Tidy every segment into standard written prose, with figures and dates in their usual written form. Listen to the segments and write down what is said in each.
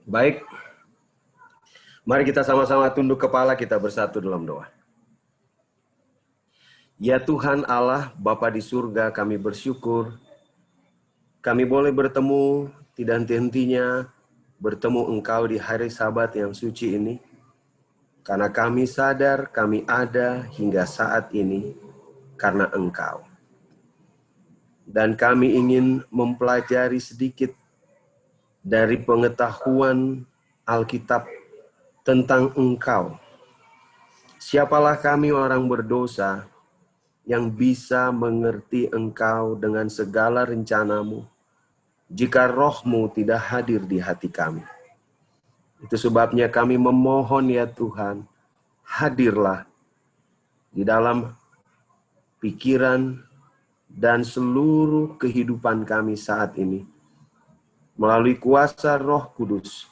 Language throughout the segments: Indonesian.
Baik, mari kita sama-sama tunduk kepala, kita bersatu dalam doa. Ya Tuhan Allah, Bapa di surga, kami bersyukur kami boleh bertemu tidak henti-hentinya, bertemu Engkau di hari Sabat yang suci ini. Karena kami sadar kami ada hingga saat ini karena Engkau. Dan kami ingin mempelajari sedikit dari pengetahuan Alkitab tentang Engkau. Siapalah kami orang berdosa yang bisa mengerti Engkau dengan segala rencanamu jika Roh-Mu tidak hadir di hati kami. Itu sebabnya kami memohon ya Tuhan, hadirlah di dalam pikiran dan seluruh kehidupan kami saat ini melalui kuasa Roh Kudus,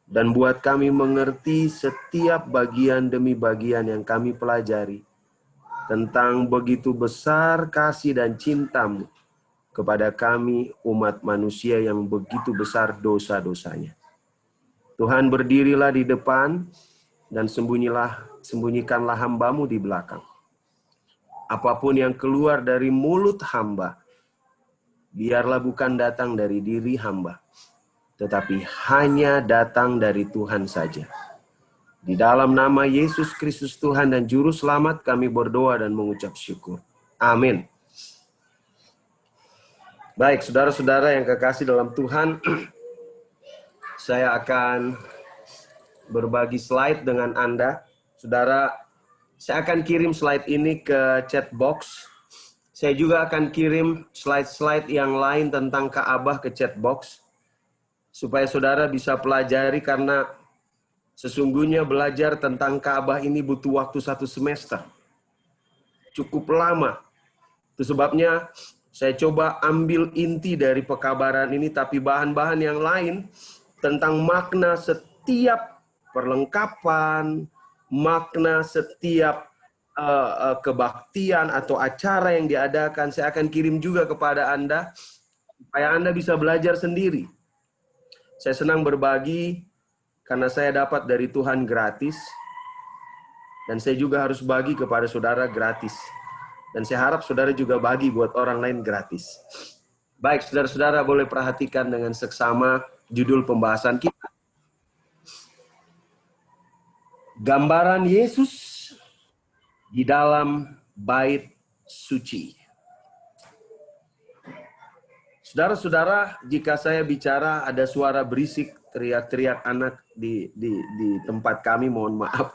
dan buat kami mengerti setiap bagian demi bagian yang kami pelajari tentang begitu besar kasih dan cinta-Mu kepada kami umat manusia yang begitu besar dosa-dosanya. Tuhan, berdirilah di depan dan sembunyikanlah hamba-Mu di belakang. Apapun yang keluar dari mulut hamba, biarlah bukan datang dari diri hamba, tetapi hanya datang dari Tuhan saja. Di dalam nama Yesus Kristus Tuhan dan Juru Selamat kami berdoa dan mengucap syukur. Amin. Baik, saudara-saudara yang kekasih dalam Tuhan, saya akan berbagi slide dengan Anda. Saudara, saya akan kirim slide ini ke chat box. Saya juga akan kirim slide-slide yang lain tentang Ka'bah ke chat box, supaya saudara bisa pelajari, karena sesungguhnya belajar tentang Ka'bah ini butuh waktu 1 semester. Cukup lama. Itu sebabnya saya coba ambil inti dari pekabaran ini, tapi bahan-bahan yang lain tentang makna setiap perlengkapan, makna setiap kebaktian atau acara yang diadakan, saya akan kirim juga kepada Anda, supaya Anda bisa belajar sendiri. Saya senang berbagi, karena saya dapat dari Tuhan gratis, dan saya juga harus bagi kepada saudara gratis. Dan saya harap saudara juga bagi buat orang lain gratis. Baik, saudara-saudara boleh perhatikan dengan seksama judul pembahasan kita. Gambaran Yesus di dalam bait suci. Saudara-saudara, jika saya bicara ada suara berisik, teriak-teriak anak di tempat kami, mohon maaf.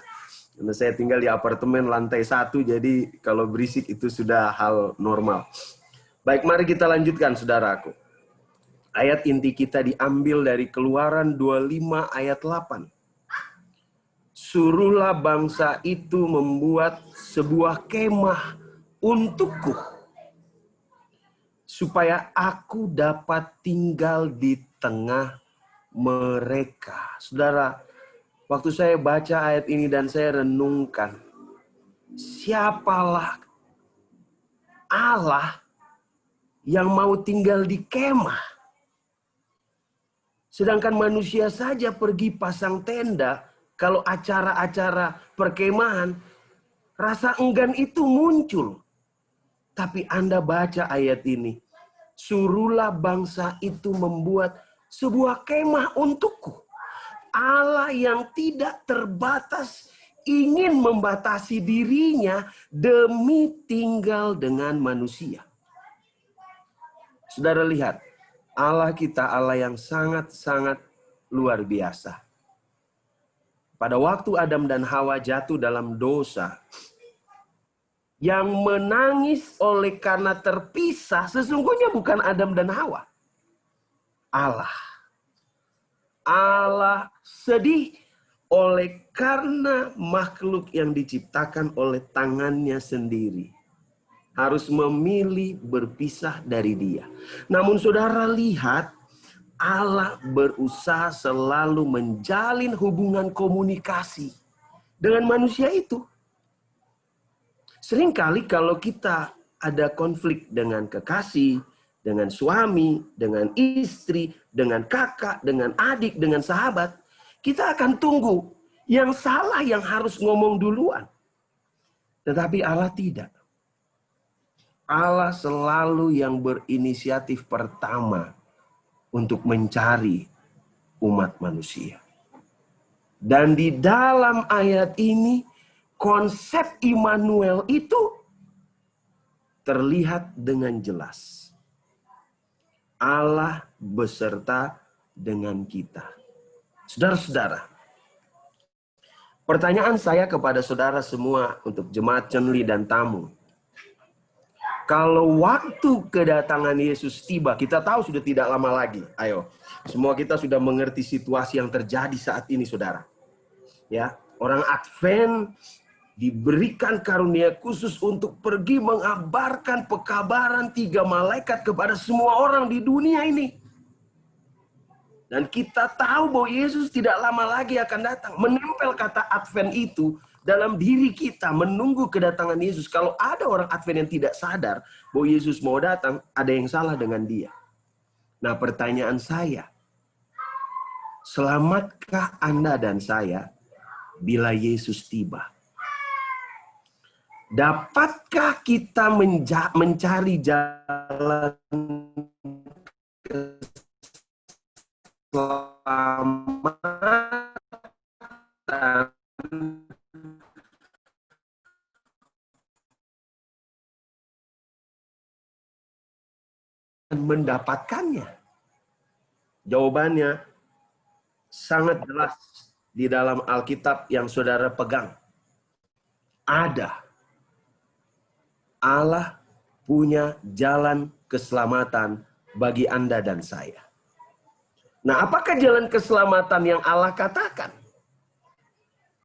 Karena saya tinggal di apartemen lantai 1, jadi kalau berisik itu sudah hal normal. Baik, mari kita lanjutkan saudaraku. Ayat inti kita diambil dari Keluaran 25 ayat 8. Suruhlah bangsa itu membuat sebuah kemah untukku, supaya aku dapat tinggal di tengah mereka. Saudara, waktu saya baca ayat ini dan saya renungkan, siapalah Allah yang mau tinggal di kemah? Sedangkan manusia saja pergi pasang tenda, kalau acara-acara perkemahan, rasa enggan itu muncul. Tapi Anda baca ayat ini, suruhlah bangsa itu membuat sebuah kemah untukku. Allah yang tidak terbatas ingin membatasi dirinya demi tinggal dengan manusia. Saudara lihat, Allah kita Allah yang sangat-sangat luar biasa. Pada waktu Adam dan Hawa jatuh dalam dosa, yang menangis oleh karena terpisah sesungguhnya bukan Adam dan Hawa. Allah. Allah sedih oleh karena makhluk yang diciptakan oleh tangannya sendiri harus memilih berpisah dari dia. Namun saudara lihat, Allah berusaha selalu menjalin hubungan komunikasi dengan manusia itu. Seringkali kalau kita ada konflik dengan kekasih, dengan suami, dengan istri, dengan kakak, dengan adik, dengan sahabat, kita akan tunggu yang salah yang harus ngomong duluan. Tetapi Allah tidak. Allah selalu yang berinisiatif pertama untuk mencari umat manusia. Dan di dalam ayat ini, konsep Immanuel itu terlihat dengan jelas. Allah beserta dengan kita. Saudara-saudara, pertanyaan saya kepada saudara semua untuk jemaat Cenli dan tamu. Kalau waktu kedatangan Yesus tiba, kita tahu sudah tidak lama lagi. Ayo, semua kita sudah mengerti situasi yang terjadi saat ini, saudara. Ya, orang Advent diberikan karunia khusus untuk pergi mengabarkan pekabaran 3 malaikat kepada semua orang di dunia ini. Dan kita tahu bahwa Yesus tidak lama lagi akan datang. Menempel kata Advent itu dalam diri kita, menunggu kedatangan Yesus. Kalau ada orang Advent yang tidak sadar bahwa Yesus mau datang, ada yang salah dengan dia. Nah, pertanyaan saya, selamatkah Anda dan saya bila Yesus tiba? Dapatkah kita mencari jalan keselamatan dan mendapatkannya? Jawabannya sangat jelas di dalam Alkitab yang saudara pegang. Ada. Allah punya jalan keselamatan bagi Anda dan saya. Nah, apakah jalan keselamatan yang Allah katakan?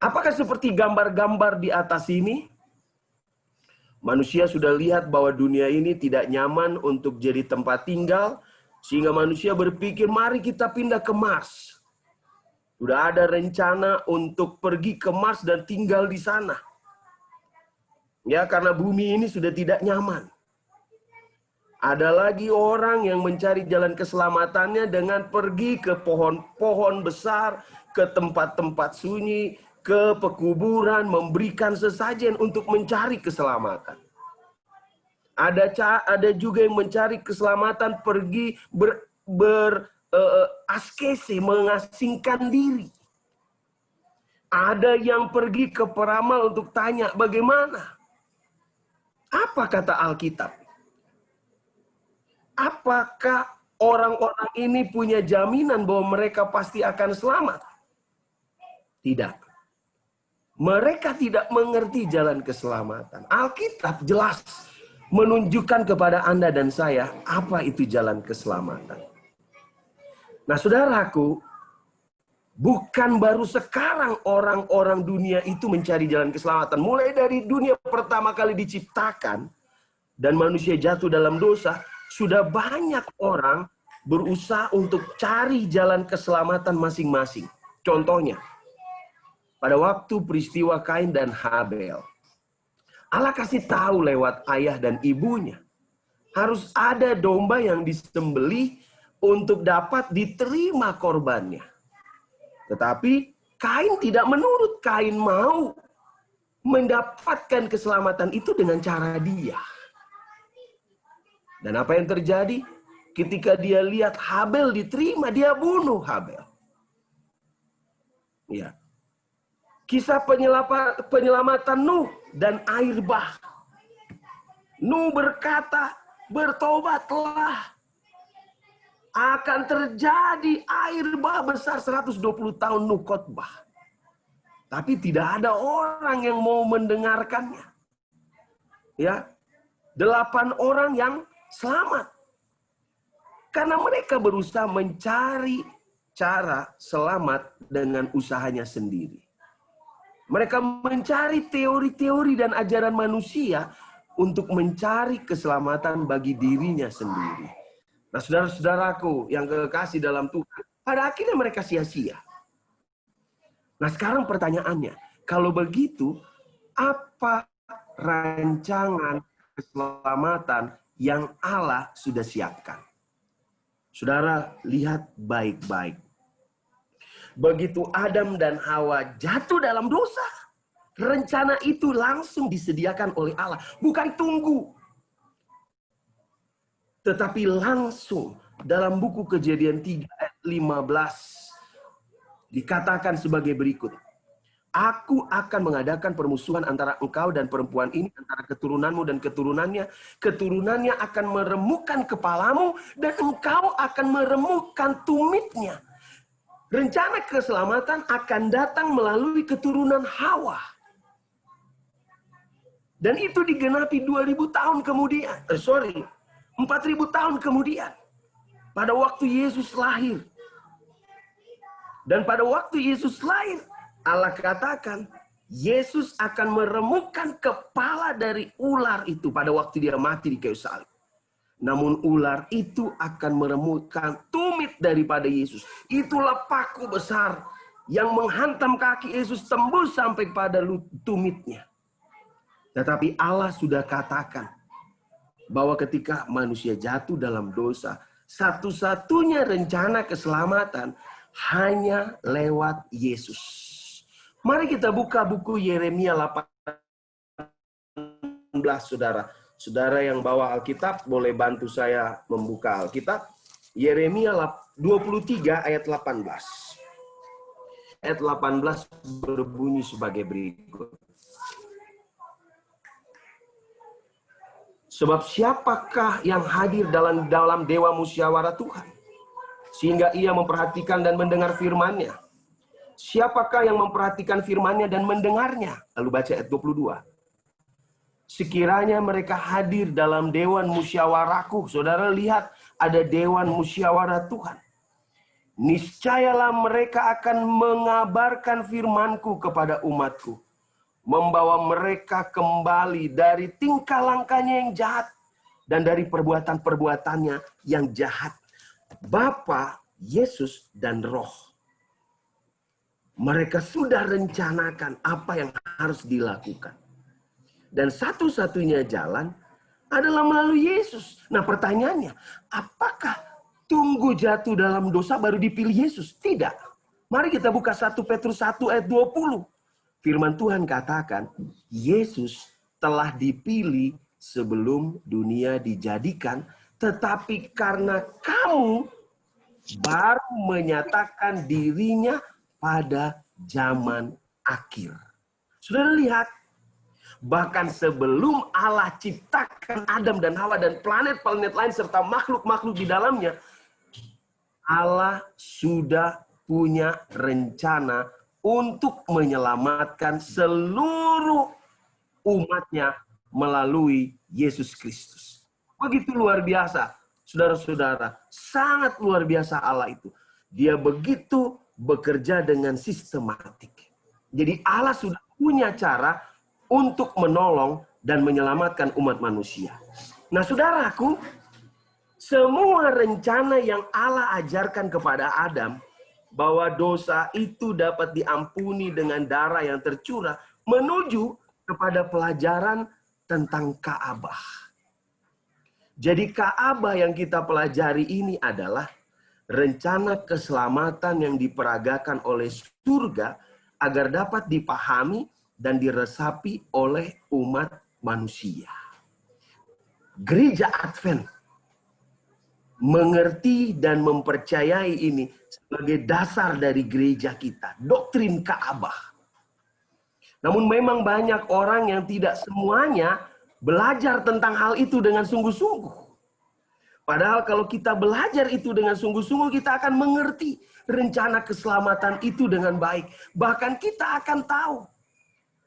Apakah seperti gambar-gambar di atas ini? Manusia sudah lihat bahwa dunia ini tidak nyaman untuk jadi tempat tinggal, sehingga manusia berpikir, mari kita pindah ke Mars. Sudah ada rencana untuk pergi ke Mars dan tinggal di sana. Ya, karena bumi ini sudah tidak nyaman. Ada lagi orang yang mencari jalan keselamatannya dengan pergi ke pohon-pohon besar, ke tempat-tempat sunyi, ke pekuburan, memberikan sesajen untuk mencari keselamatan. Ada juga yang mencari keselamatan pergi askese, mengasingkan diri. Ada yang pergi ke peramal untuk tanya bagaimana. Apa kata Alkitab? Apakah orang-orang ini punya jaminan bahwa mereka pasti akan selamat? Tidak. Mereka tidak mengerti jalan keselamatan. Alkitab jelas menunjukkan kepada Anda dan saya apa itu jalan keselamatan. Nah, saudaraku, bukan baru sekarang orang-orang dunia itu mencari jalan keselamatan. Mulai dari dunia pertama kali diciptakan dan manusia jatuh dalam dosa, sudah banyak orang berusaha untuk cari jalan keselamatan masing-masing. Contohnya, pada waktu peristiwa Kain dan Habel, Allah kasih tahu lewat ayah dan ibunya, harus ada domba yang disembelih untuk dapat diterima korbannya. Tetapi Kain tidak menurut. Kain mau mendapatkan keselamatan itu dengan cara dia. Dan apa yang terjadi? Ketika dia lihat Habel diterima, dia bunuh Habel. Ya. Kisah penyelamatan Nuh dan air bah. Nuh berkata, bertobatlah. Akan terjadi air bah besar 120 tahun Nuh khotbah. Tapi tidak ada orang yang mau mendengarkannya. Ya. 8 orang yang selamat. Karena mereka berusaha mencari cara selamat dengan usahanya sendiri. Mereka mencari teori-teori dan ajaran manusia untuk mencari keselamatan bagi dirinya sendiri. Nah, saudara-saudaraku yang kekasih dalam Tuhan, pada akhirnya mereka sia-sia. Nah, sekarang pertanyaannya, kalau begitu, apa rancangan keselamatan yang Allah sudah siapkan. Saudara, lihat baik-baik. Begitu Adam dan Hawa jatuh dalam dosa, rencana itu langsung disediakan oleh Allah. Bukan tunggu. Tetapi langsung dalam buku Kejadian 3 ayat 15 dikatakan sebagai berikut. Aku akan mengadakan permusuhan antara engkau dan perempuan ini, antara keturunanmu dan keturunannya. Keturunannya akan meremukkan kepalamu dan engkau akan meremukkan tumitnya. Rencana keselamatan akan datang melalui keturunan Hawa. Dan itu digenapi 2000 tahun kemudian. 4000 tahun kemudian. Pada waktu Yesus lahir. Dan pada waktu Yesus lahir, Allah katakan, Yesus akan meremukkan kepala dari ular itu pada waktu dia mati di kayu salib. Namun ular itu akan meremukkan tumit daripada Yesus. Itulah paku besar yang menghantam kaki Yesus tembus sampai pada tumitnya. Tetapi Allah sudah katakan bahwa ketika manusia jatuh dalam dosa, satu-satunya rencana keselamatan hanya lewat Yesus. Mari kita buka buku Yeremia 18, saudara. Saudara yang bawa Alkitab boleh bantu saya membuka Alkitab. Yeremia 23 ayat 18. Ayat 18 berbunyi sebagai berikut. Sebab siapakah yang hadir dalam dewa musyawarah Tuhan, sehingga ia memperhatikan dan mendengar firman-Nya? Siapakah yang memperhatikan firman-Nya dan mendengarnya? Lalu baca ayat 22. Sekiranya mereka hadir dalam dewan musyawarahku. Saudara lihat ada dewan musyawarah Tuhan. Niscayalah mereka akan mengabarkan firman-Ku kepada umat-Ku. Membawa mereka kembali dari tingkah langkahnya yang jahat. Dan dari perbuatan-perbuatannya yang jahat. Bapa, Yesus, dan Roh. Mereka sudah rencanakan apa yang harus dilakukan. Dan satu-satunya jalan adalah melalui Yesus. Nah pertanyaannya, apakah tunggu jatuh dalam dosa baru dipilih Yesus? Tidak. Mari kita buka 1 Petrus 1 ayat 20. Firman Tuhan katakan, Yesus telah dipilih sebelum dunia dijadikan, tetapi karena kamu baru menyatakan dirinya pada zaman akhir. Saudara lihat, bahkan sebelum Allah ciptakan Adam dan Hawa dan planet-planet lain serta makhluk-makhluk di dalamnya, Allah sudah punya rencana untuk menyelamatkan seluruh umatnya melalui Yesus Kristus. Begitu luar biasa, saudara-saudara, sangat luar biasa Allah itu. Dia begitu bekerja dengan sistematik. Jadi Allah sudah punya cara untuk menolong dan menyelamatkan umat manusia. Nah saudaraku, semua rencana yang Allah ajarkan kepada Adam, bahwa dosa itu dapat diampuni dengan darah yang tercurah, menuju kepada pelajaran tentang Ka'bah. Jadi Ka'bah yang kita pelajari ini adalah rencana keselamatan yang diperagakan oleh surga agar dapat dipahami dan diresapi oleh umat manusia. Gereja Advent mengerti dan mempercayai ini sebagai dasar dari gereja kita, doktrin Ka'bah. Namun memang banyak orang yang tidak semuanya belajar tentang hal itu dengan sungguh-sungguh. Padahal kalau kita belajar itu dengan sungguh-sungguh, kita akan mengerti rencana keselamatan itu dengan baik. Bahkan kita akan tahu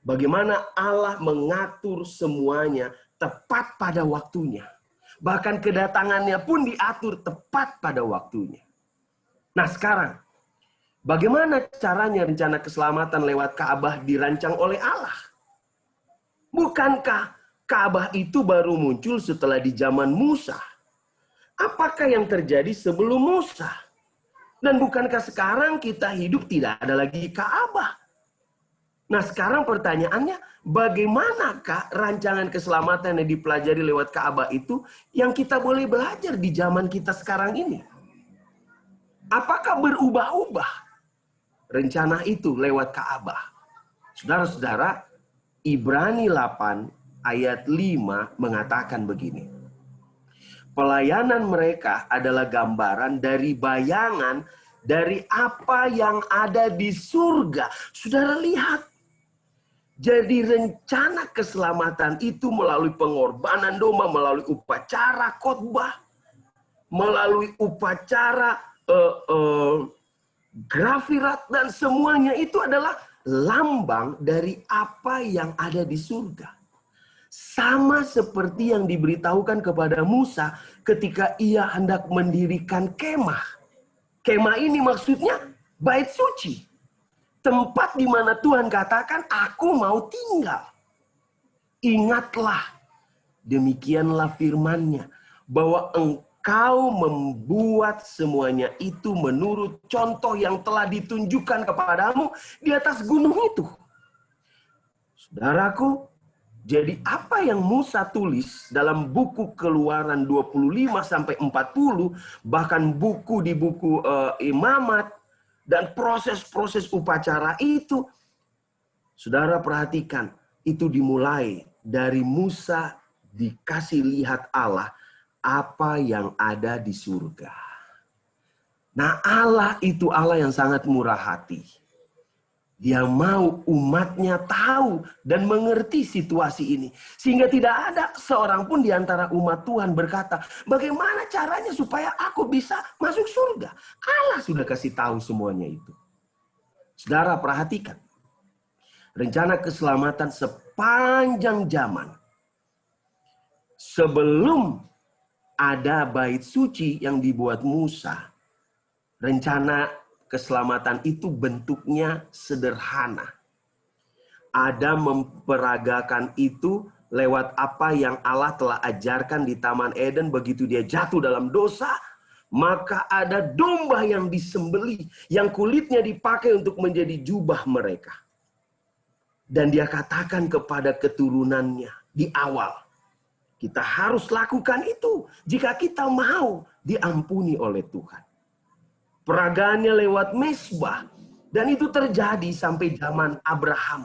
bagaimana Allah mengatur semuanya tepat pada waktunya. Bahkan kedatangannya pun diatur tepat pada waktunya. Nah sekarang, bagaimana caranya rencana keselamatan lewat Ka'bah dirancang oleh Allah? Bukankah Ka'bah itu baru muncul setelah di zaman Musa? Apakah yang terjadi sebelum Musa? Dan bukankah sekarang kita hidup tidak ada lagi Ka'bah? Nah sekarang pertanyaannya, bagaimanakah rancangan keselamatan yang dipelajari lewat Ka'bah itu yang kita boleh belajar di zaman kita sekarang ini? Apakah berubah-ubah rencana itu lewat Ka'bah? Saudara-saudara, Ibrani 8 ayat 5 mengatakan begini. Pelayanan mereka adalah gambaran dari bayangan dari apa yang ada di surga. Saudara lihat. Jadi rencana keselamatan itu melalui pengorbanan domba, melalui upacara khotbah, melalui upacara grafirat, dan semuanya itu adalah lambang dari apa yang ada di surga. Sama seperti yang diberitahukan kepada Musa ketika ia hendak mendirikan kemah. Kemah ini maksudnya bait suci. Tempat di mana Tuhan katakan, aku mau tinggal. Ingatlah, demikianlah firman-Nya, bahwa engkau membuat semuanya itu menurut contoh yang telah ditunjukkan kepadamu di atas gunung itu. Saudaraku, jadi apa yang Musa tulis dalam buku Keluaran 25-40, bahkan buku di buku Imamat, dan proses-proses upacara itu, saudara perhatikan, itu dimulai dari Musa dikasih lihat Allah apa yang ada di surga. Nah Allah itu Allah yang sangat murah hati. Dia mau umatnya tahu dan mengerti situasi ini. Sehingga tidak ada seorang pun di antara umat Tuhan berkata, bagaimana caranya supaya aku bisa masuk surga? Allah sudah kasih tahu semuanya itu. Saudara perhatikan. Rencana keselamatan sepanjang zaman. Sebelum ada bait suci yang dibuat Musa, rencana keselamatan itu bentuknya sederhana. Adam memperagakan itu lewat apa yang Allah telah ajarkan di Taman Eden. Begitu dia jatuh dalam dosa, maka ada domba yang disembelih, yang kulitnya dipakai untuk menjadi jubah mereka. Dan dia katakan kepada keturunannya di awal, kita harus lakukan itu jika kita mau diampuni oleh Tuhan. Peragaannya lewat mezbah. Dan itu terjadi sampai zaman Abraham.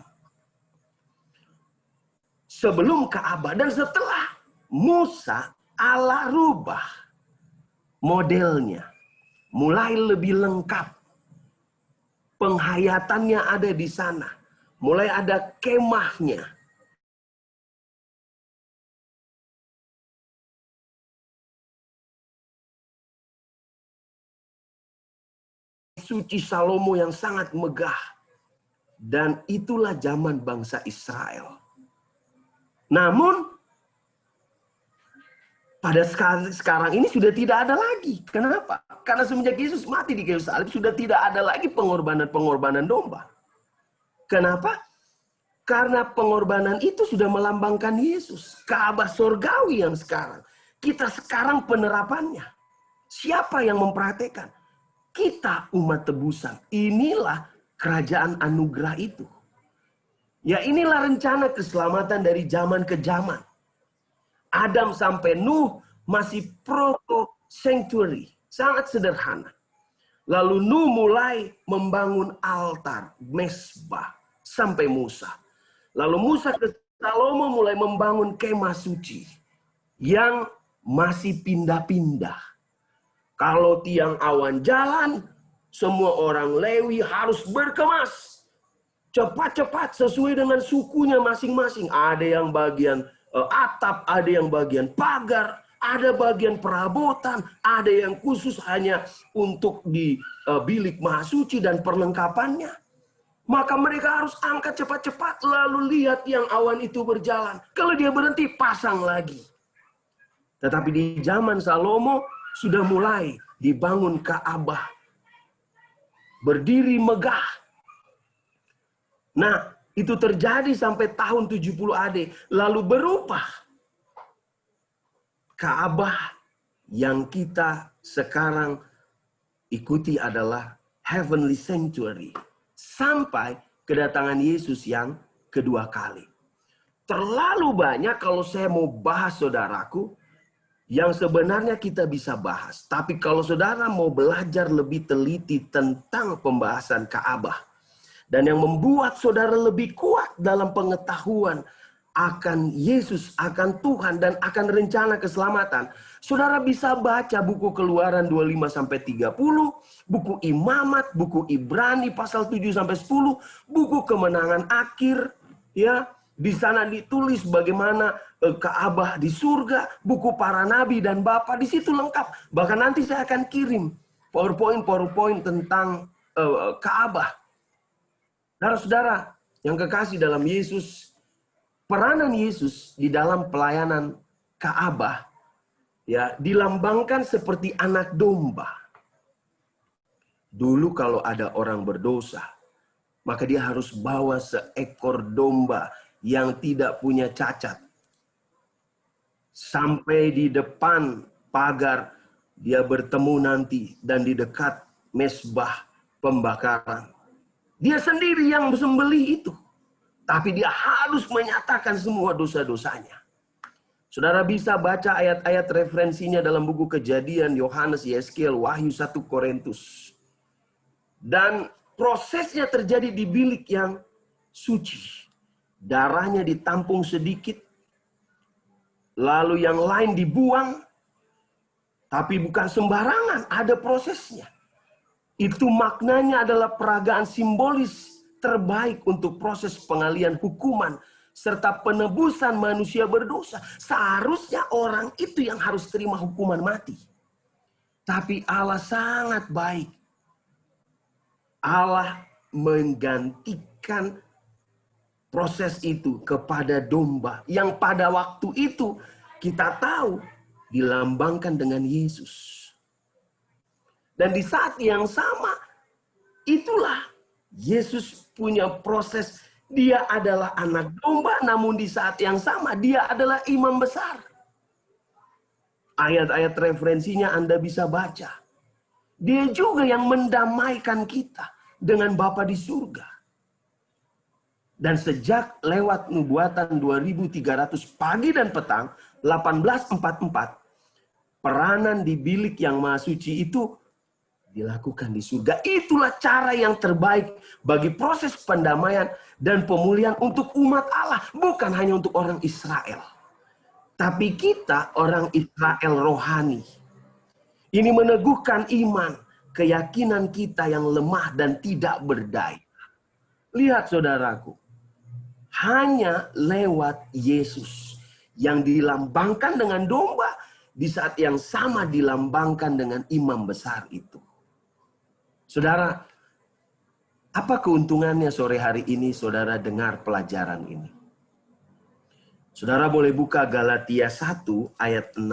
Sebelum Ka'bah dan setelah Musa, Allah rubah modelnya. Mulai lebih lengkap. Penghayatannya ada di sana. Mulai ada kemahnya. Suci Salomo yang sangat megah. Dan itulah zaman bangsa Israel. Namun, pada sekarang ini sudah tidak ada lagi. Kenapa? Karena semenjak Yesus mati di kayu salib, sudah tidak ada lagi pengorbanan domba. Kenapa? Karena pengorbanan itu sudah melambangkan Yesus. Ka'bah surgawi yang sekarang. Kita sekarang penerapannya. Siapa yang mempraktekkan? Kita umat tebusan. Inilah kerajaan anugerah itu. Ya inilah rencana keselamatan dari zaman ke zaman. Adam sampai Nuh masih proto-sanctuary. Sangat sederhana. Lalu Nuh mulai membangun altar, mezbah, sampai Musa. Lalu Musa ke Salomo mulai membangun kemah suci. Yang masih pindah-pindah. Kalau tiang awan jalan, semua orang Lewi harus berkemas. Cepat-cepat sesuai dengan sukunya masing-masing. Ada yang bagian atap, ada yang bagian pagar, ada bagian perabotan, ada yang khusus hanya untuk di bilik maha suci dan perlengkapannya. Maka mereka harus angkat cepat-cepat lalu lihat yang awan itu berjalan. Kalau dia berhenti, pasang lagi. Tetapi di zaman Salomo sudah mulai dibangun Ka'bah. Berdiri megah. Nah, itu terjadi sampai tahun 70 AD. Lalu berubah. Ka'bah yang kita sekarang ikuti adalah Heavenly Sanctuary. Sampai kedatangan Yesus yang kedua kali. Terlalu banyak kalau saya mau bahas saudaraku, yang sebenarnya kita bisa bahas. Tapi kalau saudara mau belajar lebih teliti tentang pembahasan Ka'bah, dan yang membuat saudara lebih kuat dalam pengetahuan akan Yesus, akan Tuhan, dan akan rencana keselamatan, saudara bisa baca buku Keluaran 25-30, buku Imamat, buku Ibrani pasal 7-10, buku Kemenangan Akhir, ya. Di sana ditulis bagaimana Ka'bah di surga, buku para nabi dan bapa, di situ lengkap. Bahkan nanti saya akan kirim PowerPoint tentang Ka'bah. Saudara-saudara yang kekasih dalam Yesus, peranan Yesus di dalam pelayanan Ka'bah ya dilambangkan seperti anak domba. Dulu kalau ada orang berdosa, maka dia harus bawa seekor domba yang tidak punya cacat. Sampai di depan pagar dia bertemu nanti dan di dekat mezbah pembakaran. Dia sendiri yang sembelih itu. Tapi dia harus menyatakan semua dosa-dosanya. Saudara bisa baca ayat-ayat referensinya dalam buku Kejadian, Yohanes, Yeskiel, Wahyu 1 Korintus. Dan prosesnya terjadi di bilik yang suci. Darahnya ditampung sedikit. Lalu yang lain dibuang. Tapi bukan sembarangan, ada prosesnya. Itu maknanya adalah peragaan simbolis terbaik untuk proses pengalian hukuman serta penebusan manusia berdosa. Seharusnya orang itu yang harus terima hukuman mati. Tapi Allah sangat baik. Allah menggantikan proses itu kepada domba yang pada waktu itu kita tahu dilambangkan dengan Yesus. Dan di saat yang sama itulah Yesus punya proses. Dia adalah anak domba, namun di saat yang sama dia adalah imam besar. Ayat-ayat referensinya Anda bisa baca. Dia juga yang mendamaikan kita dengan Bapa di surga. Dan sejak lewat nubuatan 2300 pagi dan petang, 1844, peranan di bilik yang maha suci itu dilakukan di surga. Itulah cara yang terbaik bagi proses pendamaian dan pemulihan untuk umat Allah. Bukan hanya untuk orang Israel. Tapi kita orang Israel rohani. Ini meneguhkan iman, keyakinan kita yang lemah dan tidak berdaya. Lihat saudaraku. Hanya lewat Yesus yang dilambangkan dengan domba, di saat yang sama dilambangkan dengan imam besar itu. Saudara, apa keuntungannya sore hari ini saudara dengar pelajaran ini? Saudara boleh buka Galatia 1 ayat 6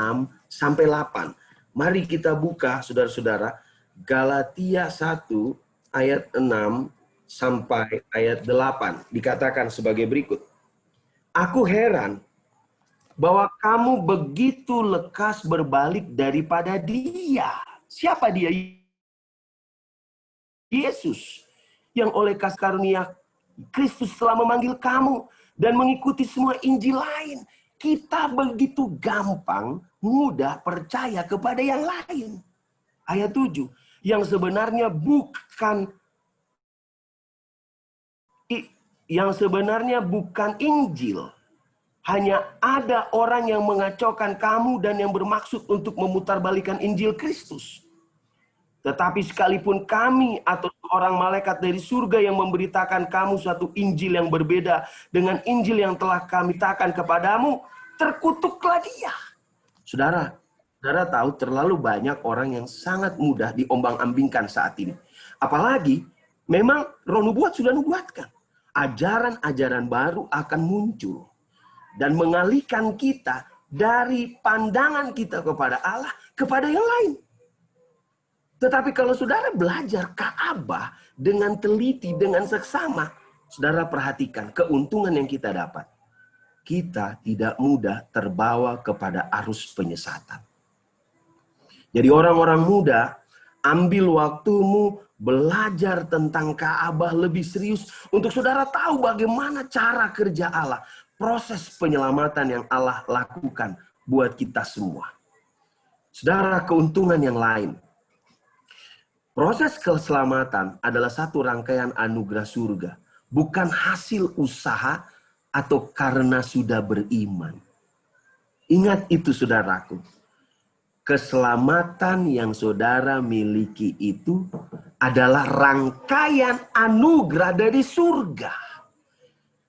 sampai 8. Mari kita buka saudara-saudara Galatia 1 ayat 6 sampai ayat 8. Dikatakan sebagai berikut. Aku heran bahwa kamu begitu lekas berbalik daripada dia. Siapa dia? Yesus yang oleh kasih karunia Kristus telah memanggil kamu dan mengikuti semua Injil lain. Kita begitu gampang, mudah percaya kepada yang lain. Ayat 7, yang sebenarnya bukan Injil. Hanya ada orang yang mengacaukan kamu dan yang bermaksud untuk memutarbalikkan Injil Kristus. Tetapi sekalipun kami atau seorang malaikat dari surga yang memberitakan kamu suatu Injil yang berbeda dengan Injil yang telah kami takan kepadamu, terkutuklah dia. Saudara tahu terlalu banyak orang yang sangat mudah diombang-ambingkan saat ini. Apalagi memang roh nubuat sudah nubuatkan. Ajaran-ajaran baru akan muncul. Dan mengalihkan kita dari pandangan kita kepada Allah kepada yang lain. Tetapi kalau saudara belajar Ka'bah dengan teliti, dengan seksama, saudara perhatikan keuntungan yang kita dapat. Kita tidak mudah terbawa kepada arus penyesatan. Jadi orang-orang muda, ambil waktumu belajar tentang Ka'bah lebih serius untuk saudara tahu bagaimana cara kerja Allah, proses penyelamatan yang Allah lakukan buat kita semua. Saudara, keuntungan yang lain. Proses keselamatan adalah satu rangkaian anugerah surga, bukan hasil usaha atau karena sudah beriman. Ingat itu saudaraku. Keselamatan yang saudara miliki itu adalah rangkaian anugerah dari surga.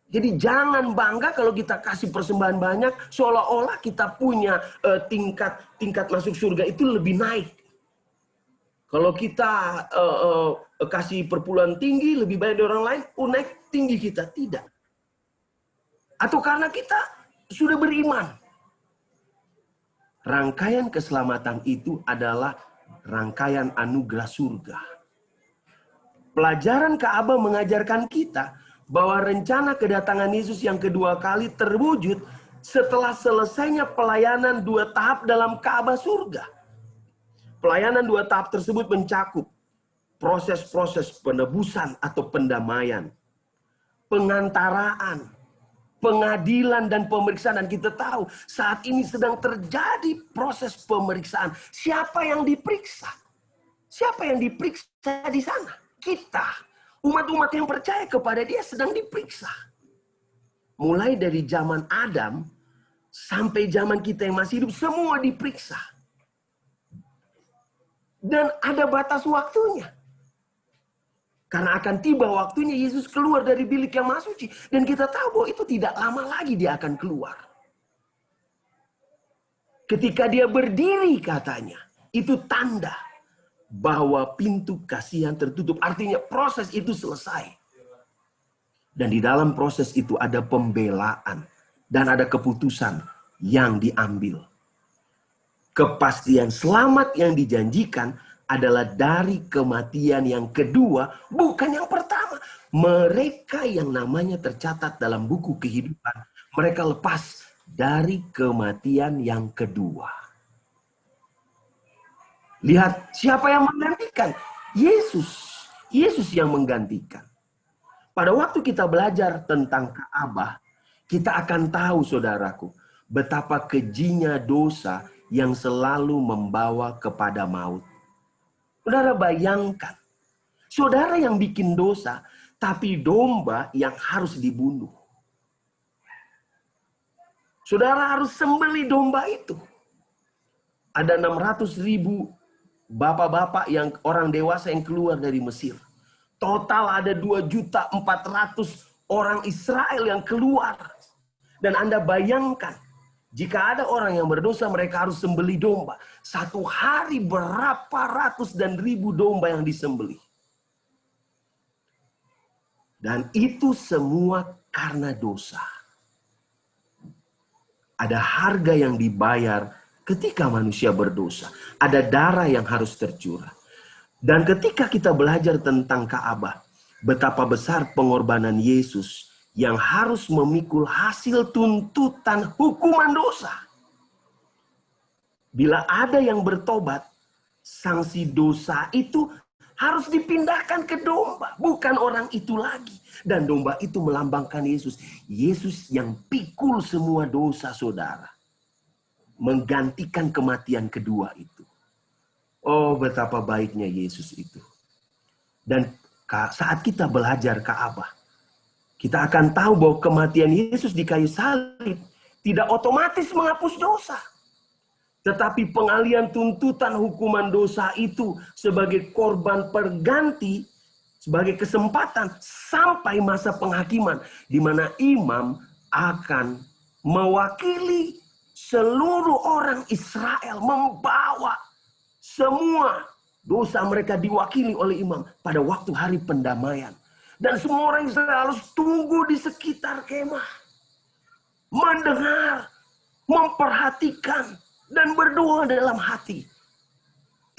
Jadi jangan bangga kalau kita kasih persembahan banyak, seolah-olah kita punya tingkat masuk surga itu lebih naik. Kalau kita kasih perpuluhan tinggi, lebih banyak dari orang lain, naik tinggi kita. Tidak. Atau karena kita sudah beriman. Rangkaian keselamatan itu adalah rangkaian anugerah surga. Pelajaran Ka'bah mengajarkan kita bahwa rencana kedatangan Yesus yang kedua kali terwujud setelah selesainya pelayanan 2 tahap dalam Ka'bah surga. Pelayanan 2 tahap tersebut mencakup proses-proses penebusan atau pendamaian, pengantaraan, pengadilan dan pemeriksaan. Dan kita tahu saat ini sedang terjadi proses pemeriksaan. Siapa yang diperiksa? Siapa yang diperiksa di sana? Kita. Umat-umat yang percaya kepada Dia sedang diperiksa. Mulai dari zaman Adam sampai zaman kita yang masih hidup, semua diperiksa. Dan ada batas waktunya. Karena akan tiba waktunya Yesus keluar dari bilik yang maha suci. Dan kita tahu bahwa itu tidak lama lagi dia akan keluar. Ketika dia berdiri katanya, itu tanda bahwa pintu kasihan tertutup. Artinya proses itu selesai. Dan di dalam proses itu ada pembelaan. Dan ada keputusan yang diambil. Kepastian selamat yang dijanjikan adalah dari kematian yang kedua, bukan yang pertama. Mereka yang namanya tercatat dalam buku kehidupan, mereka lepas dari kematian yang kedua. Lihat siapa yang menggantikan? Yesus. Yesus yang menggantikan. Pada waktu kita belajar tentang Ka'bah, kita akan tahu saudaraku, betapa kejinya dosa yang selalu membawa kepada maut. Saudara bayangkan, saudara yang bikin dosa, tapi domba yang harus dibunuh. Saudara harus sembelih domba itu. Ada 600.000 bapak-bapak yang orang dewasa yang keluar dari Mesir. Total ada 2.400.000 orang Israel yang keluar. Dan Anda bayangkan, jika ada orang yang berdosa, mereka harus sembelih domba. Satu hari berapa ratus dan ribu domba yang disembelih. Dan itu semua karena dosa. Ada harga yang dibayar ketika manusia berdosa. Ada darah yang harus tercurah. Dan ketika kita belajar tentang Ka'bah, betapa besar pengorbanan Yesus yang harus memikul hasil tuntutan hukuman dosa. Bila ada yang bertobat, sanksi dosa itu harus dipindahkan ke domba, bukan orang itu lagi. Dan domba itu melambangkan Yesus. Yesus yang pikul semua dosa saudara. Menggantikan kematian kedua itu. Oh, betapa baiknya Yesus itu. Dan saat kita belajar Ka'bah, kita akan tahu bahwa kematian Yesus di kayu salib tidak otomatis menghapus dosa. Tetapi pengalian tuntutan hukuman dosa itu sebagai korban perganti, sebagai kesempatan sampai masa penghakiman. Di mana imam akan mewakili seluruh orang Israel, membawa semua dosa mereka diwakili oleh imam pada waktu hari pendamaian. Dan semua orang Israel harus tunggu di sekitar kemah. Mendengar, memperhatikan, dan berdoa dalam hati.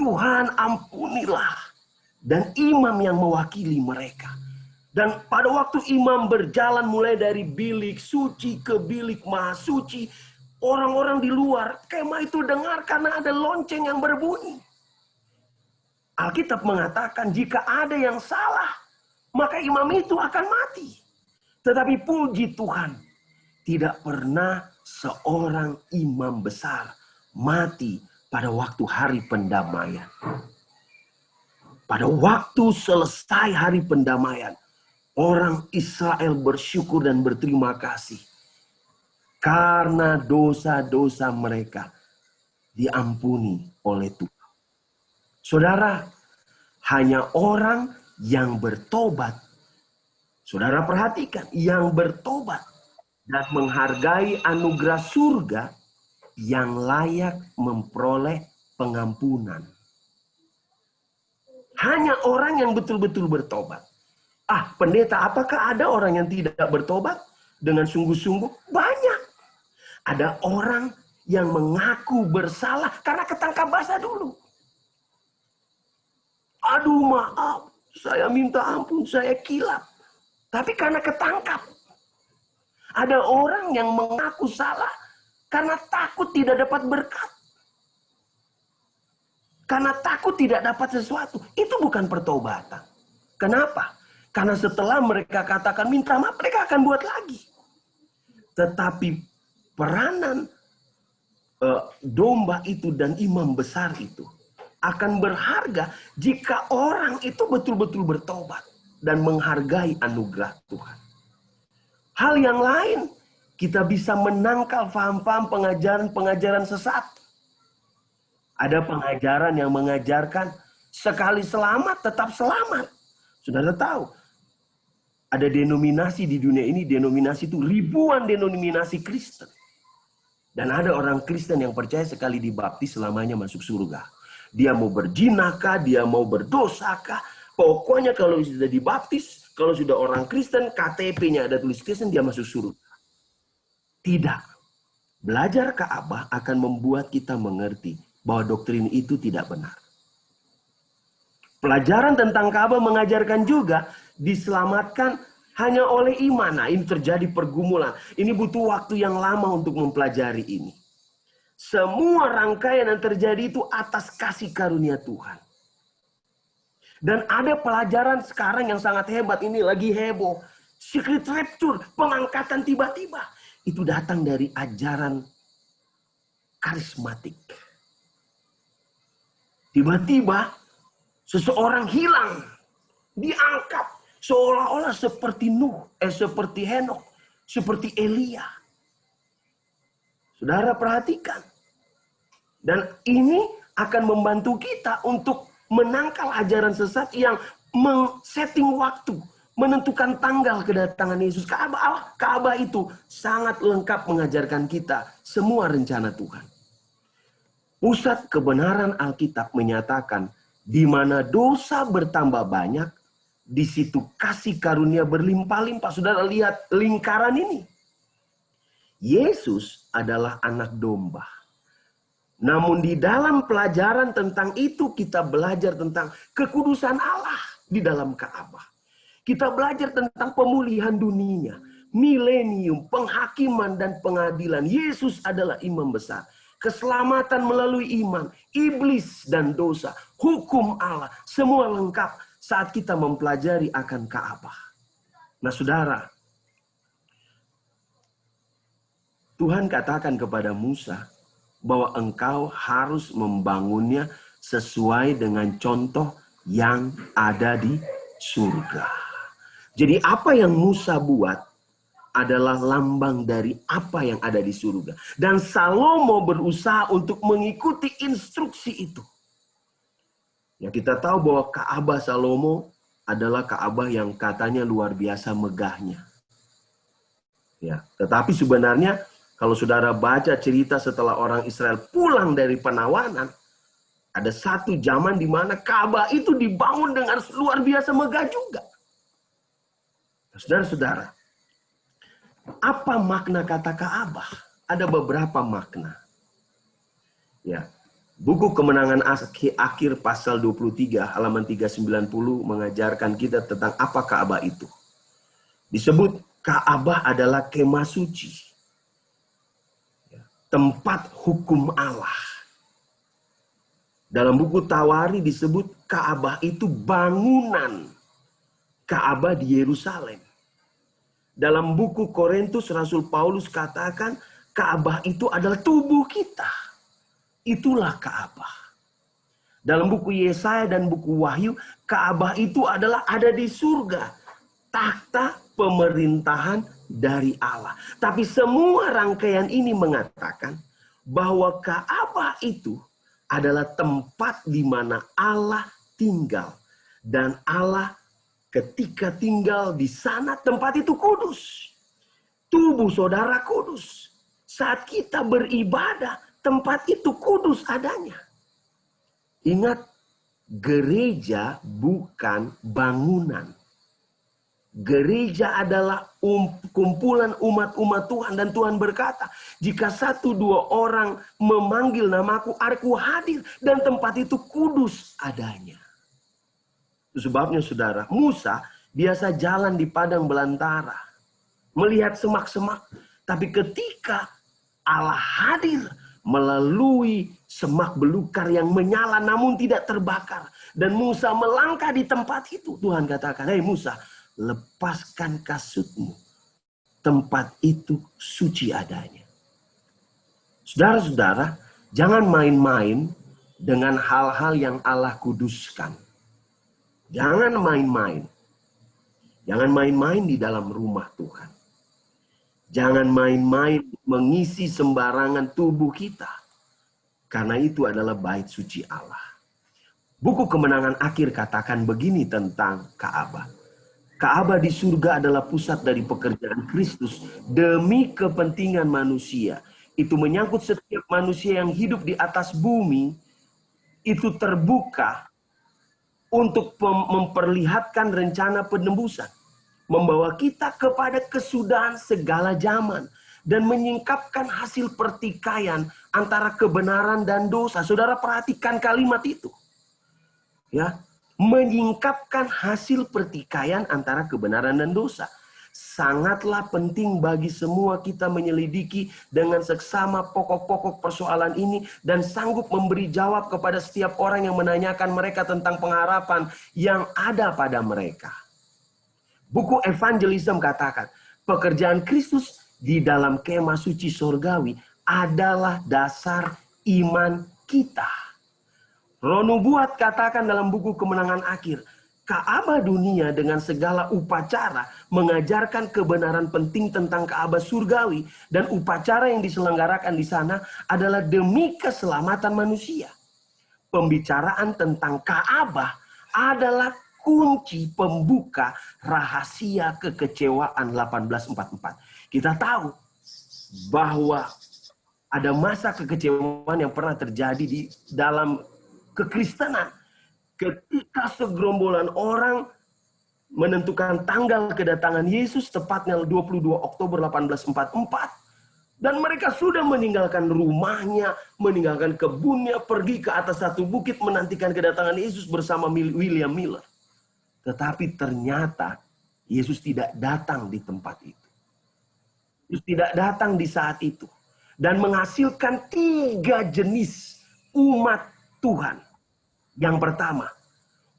Tuhan ampunilah. Dan imam yang mewakili mereka. Dan pada waktu imam berjalan mulai dari bilik suci ke bilik maha suci, orang-orang di luar kemah itu dengar karena ada lonceng yang berbunyi. Alkitab mengatakan jika ada yang salah, maka imam itu akan mati. Tetapi puji Tuhan, tidak pernah seorang imam besar mati pada waktu hari pendamaian. Pada waktu selesai hari pendamaian, orang Israel bersyukur dan berterima kasih. Karena dosa-dosa mereka diampuni oleh Tuhan. Saudara, hanya orang yang bertobat, saudara perhatikan, yang bertobat dan menghargai anugerah surga yang layak memperoleh pengampunan. Hanya orang yang betul-betul bertobat. Pendeta, apakah ada orang yang tidak bertobat dengan sungguh-sungguh? Banyak. Ada orang yang mengaku bersalah karena ketangkap basah dulu. Aduh maaf, saya minta ampun, saya kilap. Tapi karena ketangkap. Ada orang yang mengaku salah karena takut tidak dapat berkat. Karena takut tidak dapat sesuatu. Itu bukan pertobatan. Kenapa? Karena setelah mereka katakan minta maaf, mereka akan buat lagi. Tetapi peranan domba itu dan imam besar itu akan berharga jika orang itu betul-betul bertobat dan menghargai anugerah Tuhan. Hal yang lain, kita bisa menangkal paham-paham pengajaran-pengajaran sesat. Ada pengajaran yang mengajarkan sekali selamat tetap selamat. Saudara tahu, ada denominasi di dunia ini, denominasi itu ribuan denominasi Kristen. Dan ada orang Kristen yang percaya sekali dibaptis selamanya masuk surga. Dia mau berjinakah, dia mau berdosakah. Pokoknya kalau sudah dibaptis, kalau sudah orang Kristen, KTP-nya ada tulis Kristen, dia masuk surga. Tidak. Belajar Ka'bah akan membuat kita mengerti bahwa doktrin itu tidak benar. Pelajaran tentang Ka'bah mengajarkan juga diselamatkan hanya oleh iman. Nah, ini terjadi pergumulan. Ini butuh waktu yang lama untuk mempelajari ini. Semua rangkaian yang terjadi itu atas kasih karunia Tuhan. Dan ada pelajaran sekarang yang sangat hebat. Ini lagi heboh. Secret rapture, pengangkatan tiba-tiba. Itu datang dari ajaran karismatik. Tiba-tiba seseorang hilang. Diangkat. Seolah-olah seperti Nuh, seperti Henok, seperti Elia. Saudara perhatikan. Dan ini akan membantu kita untuk menangkal ajaran sesat yang men-setting waktu, menentukan tanggal kedatangan Yesus. Ka'bah itu sangat lengkap mengajarkan kita semua rencana Tuhan. Pusat kebenaran Alkitab menyatakan di mana dosa bertambah banyak, di situ kasih karunia berlimpah-limpah. Saudara lihat lingkaran ini. Yesus adalah anak domba. Namun di dalam pelajaran tentang itu kita belajar tentang kekudusan Allah di dalam Ka'bah. Kita belajar tentang pemulihan dunia, milenium, penghakiman dan pengadilan. Yesus adalah imam besar. Keselamatan melalui iman, iblis dan dosa, hukum Allah, semua lengkap saat kita mempelajari akan Ka'bah. Nah saudara, Tuhan katakan kepada Musa bahwa engkau harus membangunnya sesuai dengan contoh yang ada di surga. Jadi apa yang Musa buat adalah lambang dari apa yang ada di surga. Dan Salomo berusaha untuk mengikuti instruksi itu. Ya, kita tahu bahwa Ka'bah Salomo adalah Ka'bah yang katanya luar biasa megahnya. Ya, tetapi sebenarnya kalau saudara baca cerita setelah orang Israel pulang dari penawanan, ada satu zaman di mana Ka'bah itu dibangun dengan luar biasa megah juga. Saudara-saudara, apa makna kata Ka'bah? Ada beberapa makna. Ya. Buku Kemenangan Akhir pasal 23 halaman 390 mengajarkan kita tentang apa Ka'bah itu. Disebut Ka'bah adalah kemah suci. Tempat hukum Allah. Dalam buku Tawari disebut Ka'bah itu bangunan Ka'bah di Yerusalem. Dalam buku Korintus Rasul Paulus katakan Ka'bah itu adalah tubuh kita. Itulah Ka'bah. Dalam buku Yesaya dan buku Wahyu, Ka'bah itu adalah ada di surga. Takhta pemerintahan dari Allah. Tapi semua rangkaian ini mengatakan bahwa Ka'bah itu adalah tempat di mana Allah tinggal. Dan Allah ketika tinggal di sana, tempat itu kudus. Tubuh saudara kudus. Saat kita beribadah, tempat itu kudus adanya. Ingat, gereja bukan bangunan. Gereja adalah kumpulan umat-umat Tuhan. Dan Tuhan berkata, jika 1-2 orang memanggil namaku, aku hadir. Dan tempat itu kudus adanya. Itu sebabnya saudara, Musa biasa jalan di padang belantara. Melihat semak-semak. Tapi ketika Allah hadir melalui semak belukar yang menyala namun tidak terbakar. Dan Musa melangkah di tempat itu. Tuhan katakan, hei Musa, lepaskan kasutmu. Tempat itu suci adanya. Saudara-saudara, jangan main-main dengan hal-hal yang Allah kuduskan. Jangan main-main. Jangan main-main di dalam rumah Tuhan. Jangan main-main mengisi sembarangan tubuh kita. Karena itu adalah bait suci Allah. Buku Kemenangan Akhir katakan begini tentang Ka'bah. Ka'bah di surga adalah pusat dari pekerjaan Kristus demi kepentingan manusia. Itu menyangkut setiap manusia yang hidup di atas bumi. Itu terbuka untuk memperlihatkan rencana penembusan. Membawa kita kepada kesudahan segala zaman. Dan menyingkapkan hasil pertikaian antara kebenaran dan dosa. Saudara perhatikan kalimat itu. Ya, menyingkapkan hasil pertikaian antara kebenaran dan dosa. Sangatlah penting bagi semua kita menyelidiki dengan seksama pokok-pokok persoalan ini. Dan sanggup memberi jawab kepada setiap orang yang menanyakan mereka tentang pengharapan yang ada pada mereka. Buku Evangelism katakan, pekerjaan Kristus di dalam kemah suci sorgawi adalah dasar iman kita. Roh Nubuat katakan dalam buku Kemenangan Akhir, Ka'bah dunia dengan segala upacara mengajarkan kebenaran penting tentang Ka'bah surgawi. Dan upacara yang diselenggarakan di sana adalah demi keselamatan manusia. Pembicaraan tentang Ka'bah adalah kunci pembuka rahasia kekecewaan 1844. Kita tahu bahwa ada masa kekecewaan yang pernah terjadi di dalam kekristenan. Ketika segerombolan orang menentukan tanggal kedatangan Yesus, tepatnya 22 Oktober 1844. Dan mereka sudah meninggalkan rumahnya, meninggalkan kebunnya, pergi ke atas satu bukit menantikan kedatangan Yesus bersama William Miller. Tetapi ternyata Yesus tidak datang di tempat itu. Yesus tidak datang di saat itu. Dan menghasilkan 3 jenis umat Tuhan. Yang pertama,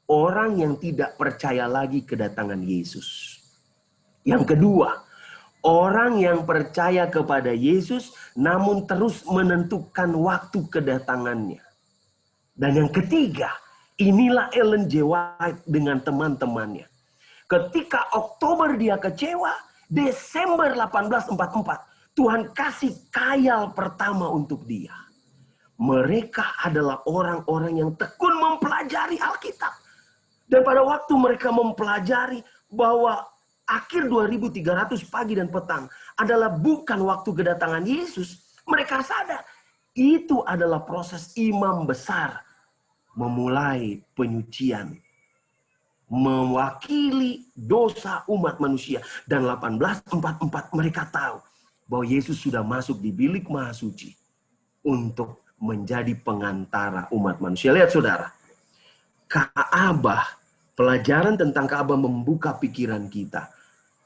orang yang tidak percaya lagi kedatangan Yesus. Yang kedua, orang yang percaya kepada Yesus namun terus menentukan waktu kedatangannya. Dan yang ketiga, inilah Ellen G. White dengan teman-temannya. Ketika Oktober dia kecewa, Desember 1844, Tuhan kasih khayal pertama untuk dia. Mereka adalah orang-orang yang tekun mempelajari Alkitab. Dan pada waktu mereka mempelajari bahwa akhir 2300 pagi dan petang adalah bukan waktu kedatangan Yesus, mereka sadar itu adalah proses imam besar memulai penyucian, mewakili dosa umat manusia. Dan 1844 mereka tahu bahwa Yesus sudah masuk di bilik maha suci untuk menjadi pengantara umat manusia. Lihat saudara, Ka'bah, pelajaran tentang Ka'bah membuka pikiran kita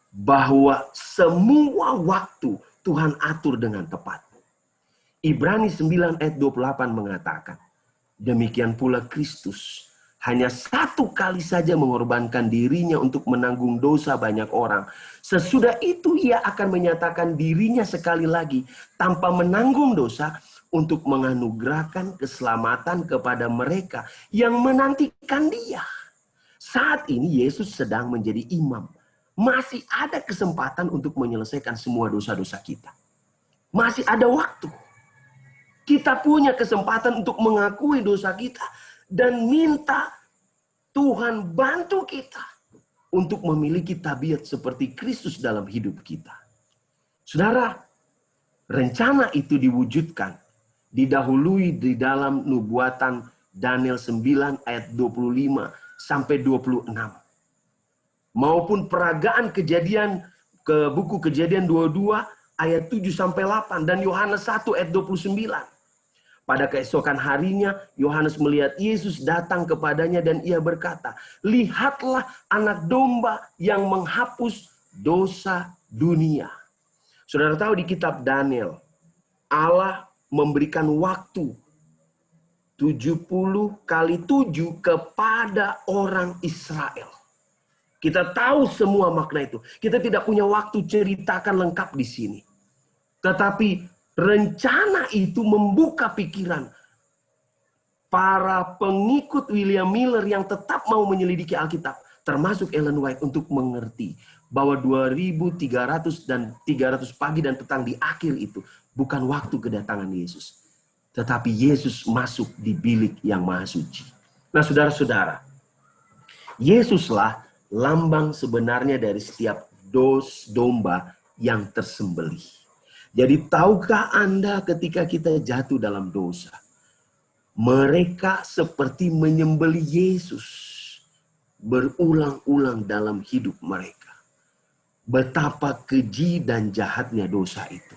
bahwa semua waktu Tuhan atur dengan tepat. Ibrani 9 ayat 28 mengatakan, Demikian pula Kristus hanya satu kali saja mengorbankan dirinya untuk menanggung dosa banyak orang. Sesudah itu ia akan menyatakan dirinya sekali lagi tanpa menanggung dosa untuk menganugerahkan keselamatan kepada mereka yang menantikan dia. Saat ini Yesus sedang menjadi imam. Masih ada kesempatan untuk menyelesaikan semua dosa-dosa kita. Masih ada waktu. Kita punya kesempatan untuk mengakui dosa kita dan minta Tuhan bantu kita untuk memiliki tabiat seperti Kristus dalam hidup kita. Saudara, rencana itu diwujudkan, didahului di dalam nubuatan Daniel 9 ayat 25 sampai 26. Maupun peragaan kejadian ke buku Kejadian 22 ayat 7 sampai 8 dan Yohanes 1 ayat 29. Pada keesokan harinya, Yohanes melihat Yesus datang kepadanya dan ia berkata, "Lihatlah anak domba yang menghapus dosa dunia." Saudara tahu di kitab Daniel, Allah memberikan waktu 70 kali 7 kepada orang Israel. Kita tahu semua makna itu. Kita tidak punya waktu ceritakan lengkap di sini. Tetapi rencana itu membuka pikiran para pengikut William Miller yang tetap mau menyelidiki Alkitab, termasuk Ellen White, untuk mengerti bahwa 2300 dan 300 pagi dan petang di akhir itu bukan waktu kedatangan Yesus. Tetapi Yesus masuk di bilik yang maha suci. Nah saudara-saudara, Yesuslah lambang sebenarnya dari setiap domba yang tersembelih. Jadi tahukah Anda ketika kita jatuh dalam dosa, mereka seperti menyembelih Yesus berulang-ulang dalam hidup mereka. Betapa keji dan jahatnya dosa itu.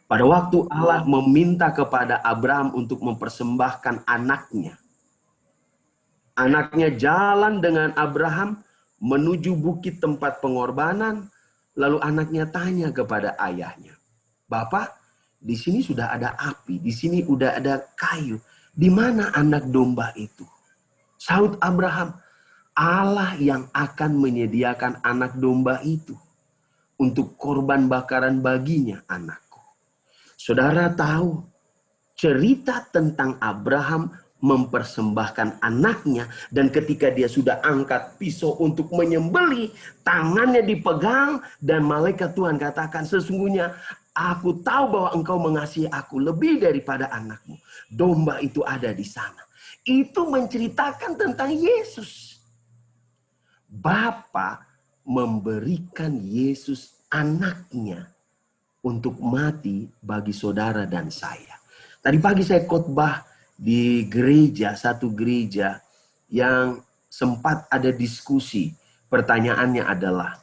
Pada waktu Allah meminta kepada Abraham untuk mempersembahkan anaknya. Anaknya jalan dengan Abraham menuju bukit tempat pengorbanan. Lalu anaknya tanya kepada ayahnya, "Bapak, di sini sudah ada api, di sini udah ada kayu. Di mana anak domba itu?" Sahut Abraham, "Allah yang akan menyediakan anak domba itu untuk korban bakaran baginya, anakku." Saudara tahu cerita tentang Abraham mempersembahkan anaknya, dan ketika dia sudah angkat pisau untuk menyembelih, tangannya dipegang dan malaikat Tuhan katakan, "Sesungguhnya aku tahu bahwa engkau mengasihi aku lebih daripada anakmu." Domba itu ada di sana. Itu menceritakan tentang Yesus. Bapa memberikan Yesus anaknya untuk mati bagi saudara dan saya. Tadi pagi saya khotbah di gereja, satu gereja yang sempat ada diskusi. Pertanyaannya adalah,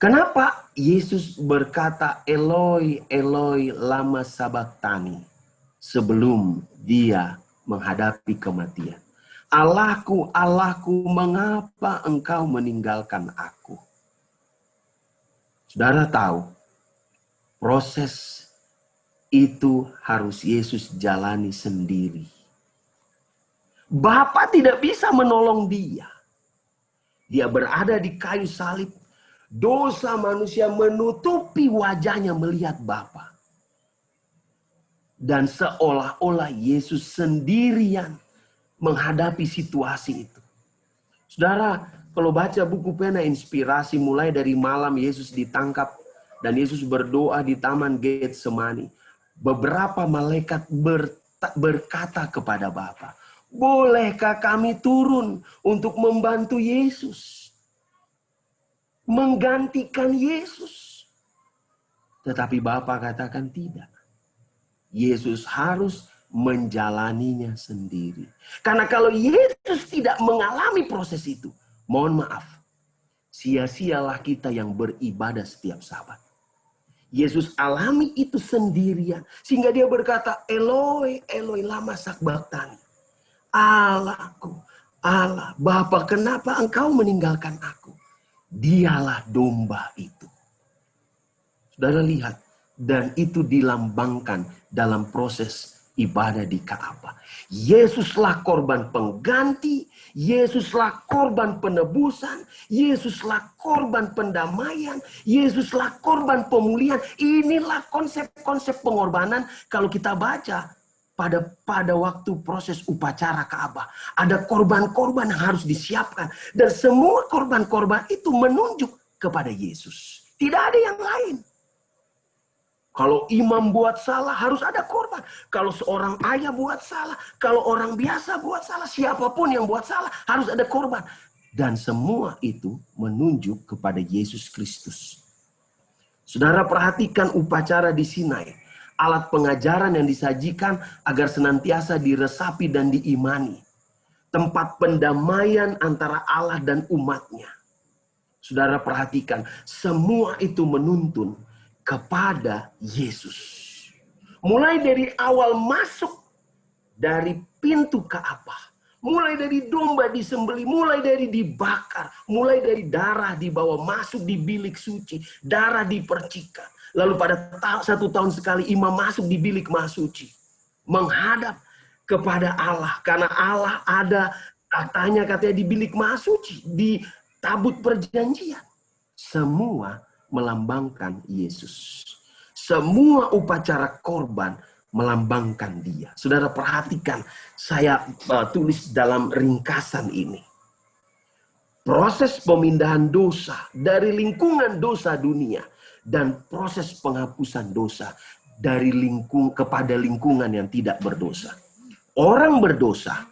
kenapa Yesus berkata Eloi, Eloi lama sabachthani sebelum dia menghadapi kematian? "Allahku, Allahku, mengapa engkau meninggalkan aku?" Saudara tahu, proses itu harus Yesus jalani sendiri. Bapa tidak bisa menolong dia. Dia berada di kayu salib. Dosa manusia menutupi wajahnya melihat Bapa. Dan seolah-olah Yesus sendirian menghadapi situasi itu. Saudara, kalau baca buku Pena Inspirasi, mulai dari malam Yesus ditangkap dan Yesus berdoa di Taman Getsemani, beberapa malaikat berkata kepada Bapa, "Bolehkah kami turun untuk membantu Yesus? Menggantikan Yesus?" Tetapi Bapa katakan tidak. Yesus harus menjalaninya sendiri. Karena kalau Yesus tidak mengalami proses itu, mohon maaf, sia-sialah kita yang beribadah setiap Sabat. Yesus alami itu sendirian. Sehingga dia berkata, "Eloi, Eloi lama sabachthani." Allahku, Allah, Bapa, kenapa engkau meninggalkan aku? Dialah domba itu. Saudara lihat, dan itu dilambangkan dalam proses ibadah di Ka'bah. Yesuslah korban pengganti, Yesuslah korban penebusan, Yesuslah korban pendamaian, Yesuslah korban pemulihan. Inilah konsep-konsep pengorbanan kalau kita baca pada waktu proses upacara Ka'bah. Ada korban-korban yang harus disiapkan. Dan semua korban-korban itu menunjuk kepada Yesus. Tidak ada yang lain. Kalau imam buat salah harus ada korban. Kalau seorang ayah buat salah, kalau orang biasa buat salah, siapapun yang buat salah harus ada korban. Dan semua itu menunjuk kepada Yesus Kristus. Saudara perhatikan upacara di Sinai. Alat pengajaran yang disajikan agar senantiasa diresapi dan diimani. Tempat pendamaian antara Allah dan umatnya. Saudara perhatikan, semua itu menuntun kepada Yesus. Mulai dari awal masuk dari pintu Ka'bah. Mulai dari domba disembelih, mulai dari dibakar, mulai dari darah dibawa masuk di bilik suci, darah dipercikan. Lalu pada 1 tahun sekali imam masuk di bilik maha suci, menghadap kepada Allah. Karena Allah ada katanya di bilik maha suci, di tabut perjanjian. Semua melambangkan Yesus. Semua upacara korban melambangkan Dia. Saudara perhatikan, saya tulis dalam ringkasan ini. Proses pemindahan dosa dari lingkungan dosa dunia dan proses penghapusan dosa dari kepada lingkungan yang tidak berdosa. Orang berdosa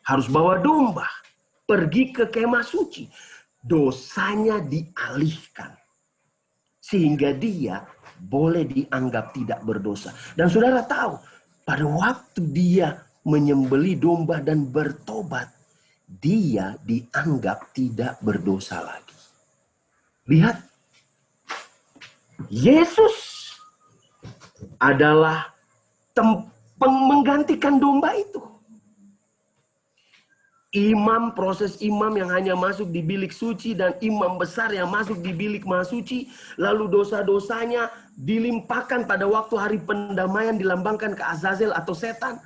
harus bawa domba, pergi ke kemah suci. Dosanya dialihkan sehingga dia boleh dianggap tidak berdosa. Dan saudara tahu, pada waktu dia menyembelih domba dan bertobat, dia dianggap tidak berdosa lagi. Lihat, Yesus adalah menggantikan domba itu. Proses imam yang hanya masuk di bilik suci dan imam besar yang masuk di bilik maha suci, lalu dosa-dosanya dilimpahkan pada waktu hari pendamaian dilambangkan ke Azazel atau setan,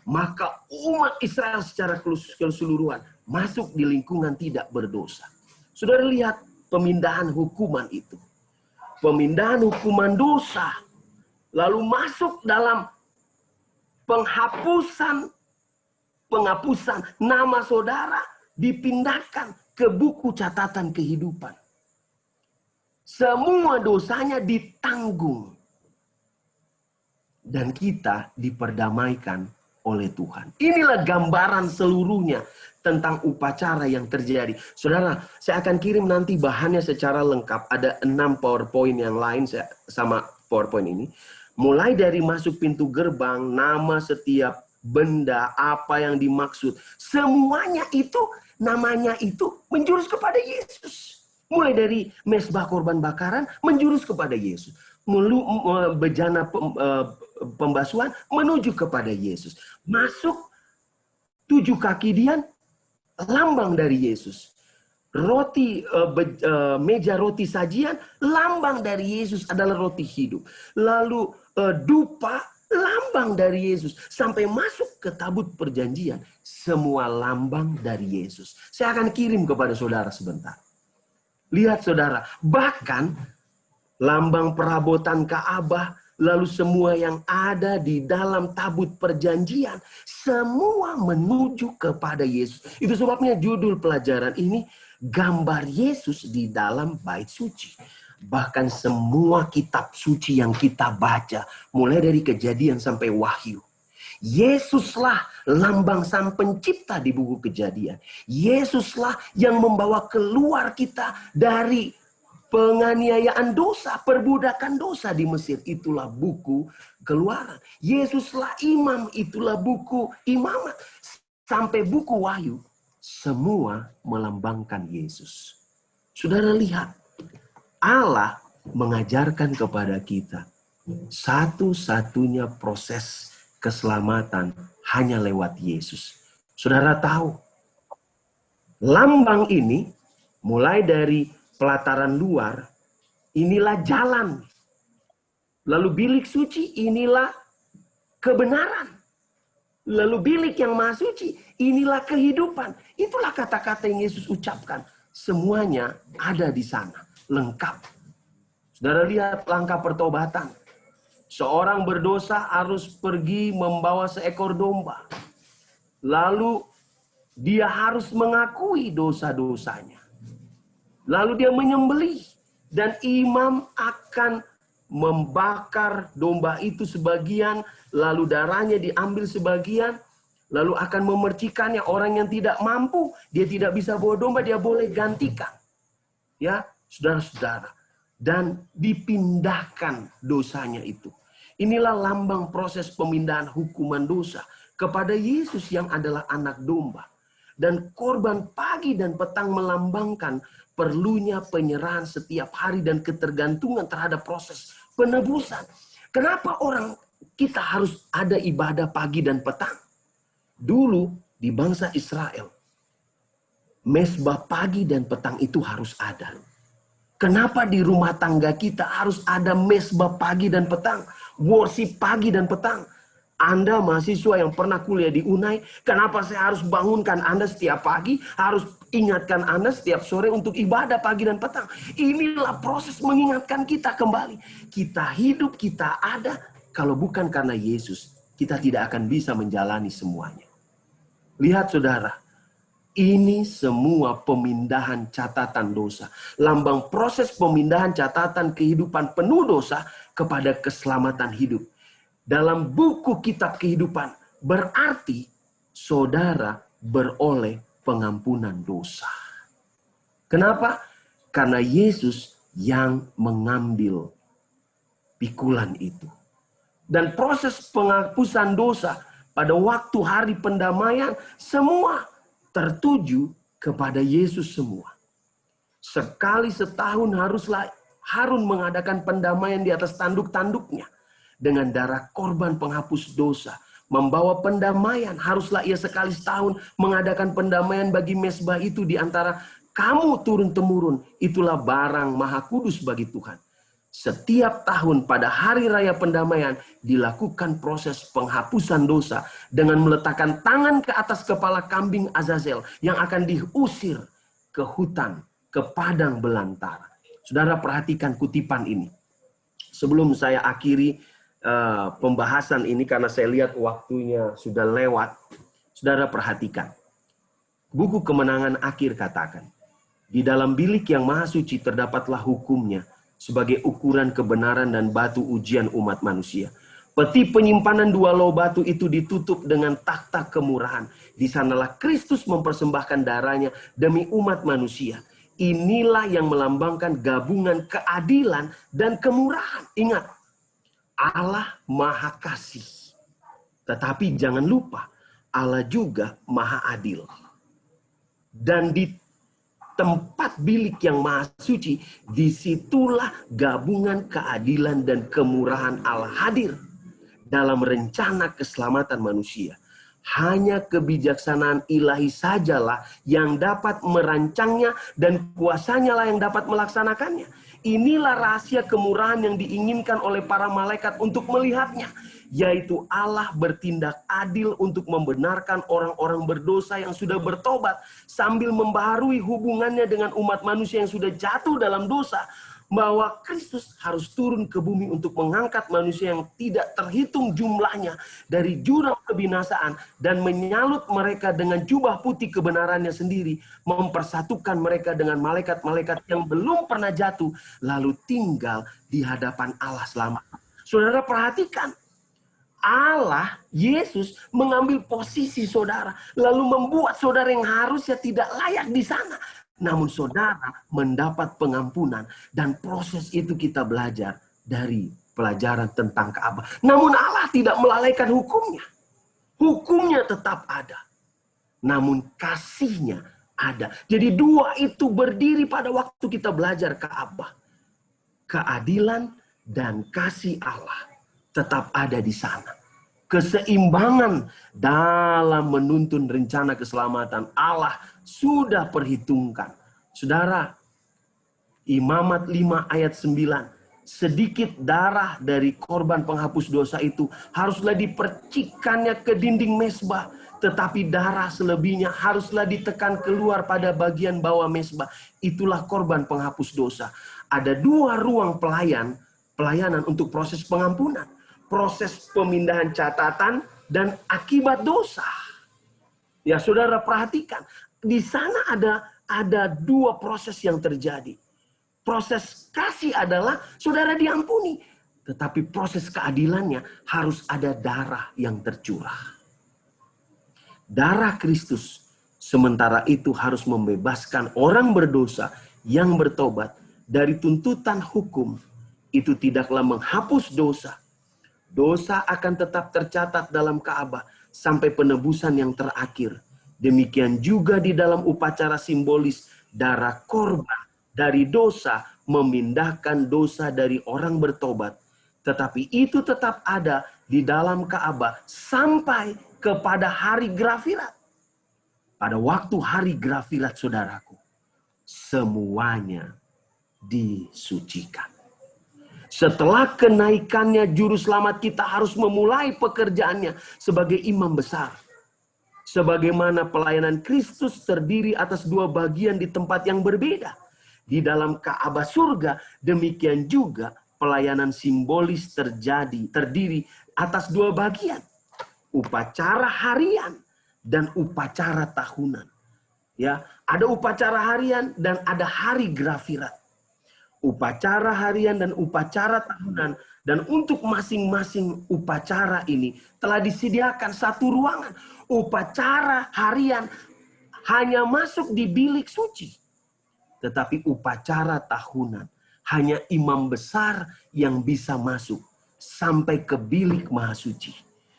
maka umat Israel secara keseluruhan masuk di lingkungan tidak berdosa. Saudara lihat pemindahan hukuman itu. Pemindahan hukuman dosa, lalu masuk dalam penghapusan nama saudara dipindahkan ke buku catatan kehidupan. Semua dosanya ditanggung. Dan kita diperdamaikan oleh Tuhan. Inilah gambaran seluruhnya tentang upacara yang terjadi. Saudara, saya akan kirim nanti bahannya secara lengkap. Ada 6 PowerPoint yang lain sama PowerPoint ini. Mulai dari masuk pintu gerbang, nama setiap benda, apa yang dimaksud. Semuanya itu, namanya itu menjurus kepada Yesus. Mulai dari mezbah korban bakaran, menjurus kepada Yesus. Bejana pembasuhan, menuju kepada Yesus. Masuk 7 kaki dian, lambang dari Yesus. Meja roti sajian, lambang dari Yesus adalah roti hidup. Lalu dupa, lambang dari Yesus. Sampai masuk ke tabut perjanjian, semua lambang dari Yesus. Saya akan kirim kepada saudara sebentar. Lihat saudara, bahkan lambang perabotan Ka'bah, lalu semua yang ada di dalam tabut perjanjian, semua menuju kepada Yesus. Itu sebabnya judul pelajaran ini, gambar Yesus di dalam bait suci. Bahkan semua kitab suci yang kita baca, mulai dari Kejadian sampai Wahyu, Yesuslah lambang Sang Pencipta di buku Kejadian. Yesuslah yang membawa keluar kita dari penganiayaan dosa, perbudakan dosa di Mesir. Itulah buku Keluaran. Yesuslah imam, itulah buku Imamat. Sampai buku Wahyu, semua melambangkan Yesus. Saudara lihat, Allah mengajarkan kepada kita satu-satunya proses keselamatan hanya lewat Yesus. Saudara tahu, lambang ini mulai dari pelataran luar, inilah jalan. Lalu bilik suci, inilah kebenaran. Lalu bilik yang maha suci, inilah kehidupan. Itulah kata-kata yang Yesus ucapkan. Semuanya ada di sana, lengkap. Saudara lihat langkah pertobatan. Seorang berdosa harus pergi membawa seekor domba. Lalu dia harus mengakui dosa-dosanya. Lalu dia menyembelih. Dan imam akan membakar domba itu sebagian. Lalu darahnya diambil sebagian. Lalu akan memercikannya. Orang yang tidak mampu, dia tidak bisa bawa domba, dia boleh gantikan. Ya, saudara-saudara. Dan dipindahkan dosanya itu. Inilah lambang proses pemindahan hukuman dosa kepada Yesus yang adalah anak domba. Dan korban pagi dan petang melambangkan perlunya penyerahan setiap hari dan ketergantungan terhadap proses penebusan. Kenapa kita harus ada ibadah pagi dan petang? Dulu di bangsa Israel, mezbah pagi dan petang itu harus ada. Kenapa di rumah tangga kita harus ada mezbah pagi dan petang? Worship pagi dan petang. Anda mahasiswa yang pernah kuliah di Unai, kenapa saya harus bangunkan Anda setiap pagi, harus ingatkan Anda setiap sore untuk ibadah pagi dan petang? Inilah proses mengingatkan kita kembali. Kita hidup, kita ada. Kalau bukan karena Yesus, kita tidak akan bisa menjalani semuanya. Lihat saudara, ini semua pemindahan catatan dosa. Lambang proses pemindahan catatan kehidupan penuh dosa kepada keselamatan hidup. Dalam buku kitab kehidupan berarti saudara beroleh pengampunan dosa. Kenapa? Karena Yesus yang mengambil pikulan itu. Dan proses penghapusan dosa pada waktu hari pendamaian semua tertuju kepada Yesus semua. Sekali setahun haruslah Harun mengadakan pendamaian di atas tanduk-tanduknya. Dengan darah korban penghapus dosa. Membawa pendamaian. Haruslah ia sekali setahun mengadakan pendamaian bagi mezbah itu di antara kamu turun-temurun. Itulah barang maha kudus bagi Tuhan. Setiap tahun pada hari raya pendamaian dilakukan proses penghapusan dosa dengan meletakkan tangan ke atas kepala kambing Azazel yang akan diusir ke hutan, ke padang belantara. Saudara perhatikan kutipan ini. Sebelum saya akhiri pembahasan ini karena saya lihat waktunya sudah lewat. Saudara perhatikan. Buku Kemenangan akhir katakan, di dalam bilik yang maha suci terdapatlah hukumnya sebagai ukuran kebenaran dan batu ujian umat manusia. Peti penyimpanan 2 loh batu itu ditutup dengan takhta kemurahan. Di sanalah Kristus mempersembahkan darahnya demi umat manusia. Inilah yang melambangkan gabungan keadilan dan kemurahan. Ingat, Allah maha kasih. Tetapi jangan lupa, Allah juga maha adil. Dan di tempat bilik yang maha suci, disitulah gabungan keadilan dan kemurahan Allah hadir dalam rencana keselamatan manusia. Hanya kebijaksanaan ilahi sajalah yang dapat merancangnya dan kuasanya lah yang dapat melaksanakannya. Inilah rahasia kemurahan yang diinginkan oleh para malaikat untuk melihatnya. Yaitu Allah bertindak adil untuk membenarkan orang-orang berdosa yang sudah bertobat. Sambil membaharui hubungannya dengan umat manusia yang sudah jatuh dalam dosa. Bahwa Kristus harus turun ke bumi untuk mengangkat manusia yang tidak terhitung jumlahnya dari jurang kebinasaan dan menyalut mereka dengan jubah putih kebenarannya sendiri, mempersatukan mereka dengan malaikat-malaikat yang belum pernah jatuh lalu tinggal di hadapan Allah selama. Saudara perhatikan, Allah, Yesus mengambil posisi saudara lalu membuat saudara yang harusnya tidak layak di sana. Namun saudara mendapat pengampunan dan proses itu kita belajar dari pelajaran tentang Ka'bah. Namun Allah tidak melalaikan hukumnya. Hukumnya tetap ada. Namun kasihnya ada. Jadi 2 itu berdiri pada waktu kita belajar Ka'bah. Keadilan dan kasih Allah tetap ada di sana. Keseimbangan dalam menuntun rencana keselamatan Allah sudah perhitungkan. Saudara, Imamat 5 ayat 9. sedikit darah dari korban penghapus dosa itu haruslah dipercikkannya ke dinding mesbah, tetapi darah selebihnya haruslah ditekan keluar pada bagian bawah mesbah. Itulah korban penghapus dosa. Ada dua ruang pelayanan untuk proses pengampunan. Proses pemindahan catatan dan akibat dosa. Ya, saudara perhatikan. Di sana ada dua proses yang terjadi. Proses kasih adalah saudara diampuni. Tetapi proses keadilannya harus ada darah yang tercurah. Darah Kristus sementara itu harus membebaskan orang berdosa yang bertobat dari tuntutan hukum. Itu tidaklah menghapus dosa. Dosa akan tetap tercatat dalam Ka'bah sampai penebusan yang terakhir. Demikian juga di dalam upacara simbolis darah korban dari dosa memindahkan dosa dari orang bertobat. Tetapi itu tetap ada di dalam Ka'bah sampai kepada hari Grafirat. Pada waktu hari Grafirat, saudaraku, semuanya disucikan. Setelah kenaikannya, juru selamat kita harus memulai pekerjaannya sebagai imam besar. Sebagaimana pelayanan Kristus terdiri atas dua bagian di tempat yang berbeda. Di dalam Ka'bah surga, demikian juga pelayanan simbolis terdiri atas dua bagian. Upacara harian dan upacara tahunan. Ya, ada upacara harian dan ada hari Grafirat. Upacara harian dan upacara tahunan, dan untuk masing-masing upacara ini telah disediakan satu ruangan. Upacara harian hanya masuk di bilik suci, tetapi upacara tahunan hanya imam besar yang bisa masuk sampai ke bilik maha suci.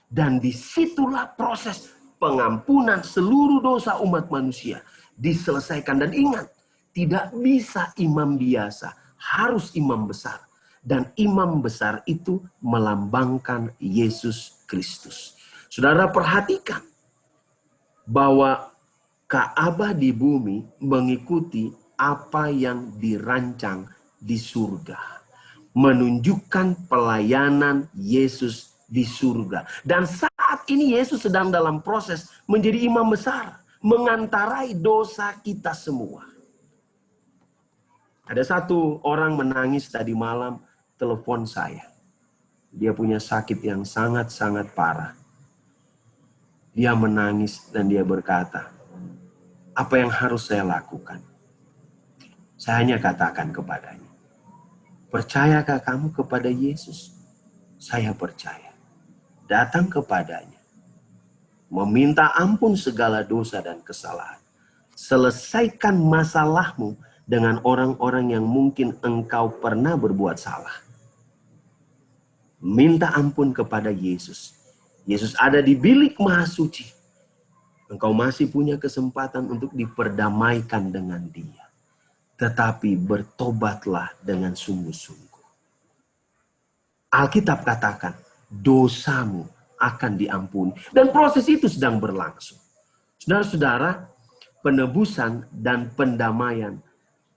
Dan disitulah proses pengampunan seluruh dosa umat manusia diselesaikan. Dan ingat, tidak bisa imam biasa, harus imam besar. Dan imam besar itu melambangkan Yesus Kristus. Saudara perhatikan bahwa Ka'bah di bumi mengikuti apa yang dirancang di surga. Menunjukkan pelayanan Yesus di surga. Dan saat ini Yesus sedang dalam proses menjadi imam besar. Mengantarai dosa kita semua. Ada satu orang menangis tadi malam, telepon saya. Dia punya sakit yang sangat-sangat parah. Dia menangis dan dia berkata, apa yang harus saya lakukan? Saya hanya katakan kepadanya, percayakah kamu kepada Yesus? Saya percaya. Datang kepadanya. Meminta ampun segala dosa dan kesalahan. Selesaikan masalahmu dengan orang-orang yang mungkin engkau pernah berbuat salah. Minta ampun kepada Yesus. Yesus ada di bilik maha suci. Engkau masih punya kesempatan untuk diperdamaikan dengan Dia. Tetapi bertobatlah dengan sungguh-sungguh. Alkitab katakan, dosamu akan diampuni. Dan proses itu sedang berlangsung. Saudara-saudara, penebusan dan pendamaian,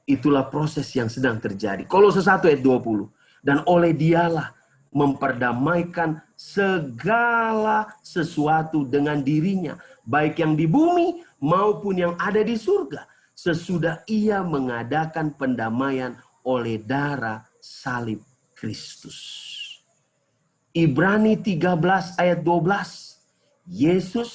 itulah proses yang sedang terjadi. Kolose 1 ayat 20. Dan oleh Dialah memperdamaikan segala sesuatu dengan dirinya, baik yang di bumi maupun yang ada di surga, sesudah Ia mengadakan pendamaian oleh darah salib Kristus. Ibrani 13 ayat 12. Yesus,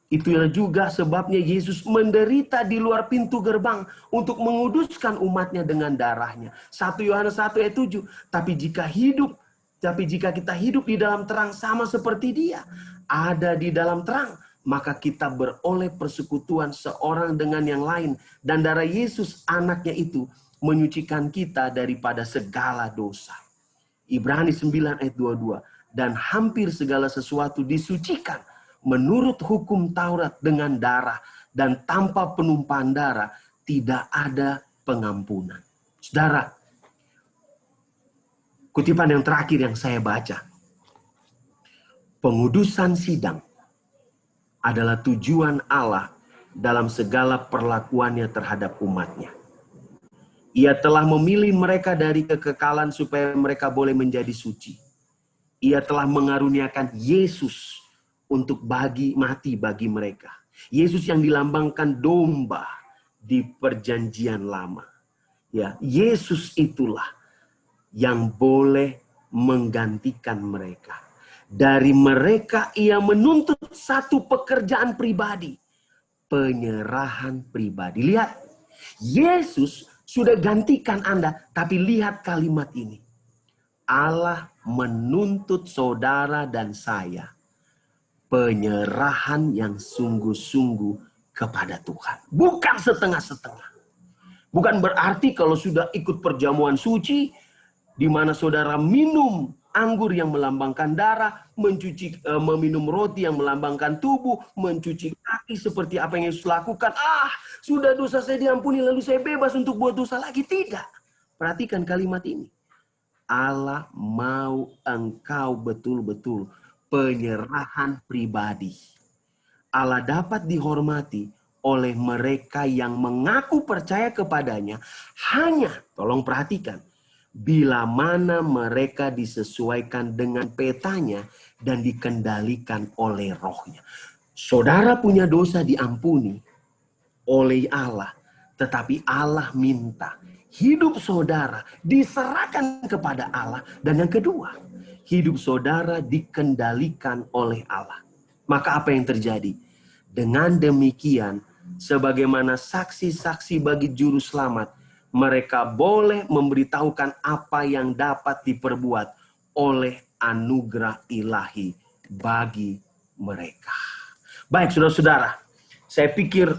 itulah juga sebabnya Yesus menderita di luar pintu gerbang untuk menguduskan umatnya dengan darahnya. 1 Yohanes 1 ayat 7. Tapi jika kita hidup di dalam terang sama seperti Dia, ada di dalam terang, maka kita beroleh persekutuan seorang dengan yang lain. Dan darah Yesus anaknya itu menyucikan kita daripada segala dosa. Ibrani 9 ayat 22. Dan hampir segala sesuatu disucikan menurut hukum Taurat dengan darah. Dan tanpa penumpahan darah tidak ada pengampunan. Saudara, kutipan yang terakhir yang saya baca. Pengudusan sidang adalah tujuan Allah dalam segala perlakuannya terhadap umatnya. Ia telah memilih mereka dari kekekalan supaya mereka boleh menjadi suci. Ia telah mengaruniakan Yesus untuk mati bagi mereka. Yesus yang dilambangkan domba di perjanjian lama. Ya, Yesus itulah yang boleh menggantikan mereka. Dari mereka ia menuntut satu pekerjaan pribadi. Penyerahan pribadi. Lihat, Yesus sudah gantikan Anda, tapi lihat kalimat ini. Allah menuntut saudara dan saya penyerahan yang sungguh-sungguh kepada Tuhan. Bukan setengah-setengah. Bukan berarti kalau sudah ikut perjamuan suci, di mana saudara minum anggur yang melambangkan darah, meminum roti yang melambangkan tubuh, mencuci kaki seperti apa yang Yesus lakukan. Sudah dosa saya diampuni, lalu saya bebas untuk buat dosa lagi. Tidak. Perhatikan kalimat ini. Allah mau engkau betul-betul penyerahan pribadi. Allah dapat dihormati oleh mereka yang mengaku percaya kepadanya hanya, tolong perhatikan, bila mana mereka disesuaikan dengan petanya dan dikendalikan oleh rohnya. Saudara punya dosa diampuni oleh Allah, tetapi Allah minta hidup saudara diserahkan kepada Allah. Dan yang kedua, hidup saudara dikendalikan oleh Allah. Maka apa yang terjadi? Dengan demikian, sebagaimana saksi-saksi bagi juru selamat, mereka boleh memberitahukan apa yang dapat diperbuat oleh anugerah ilahi bagi mereka. Baik, saudara-saudara, saya pikir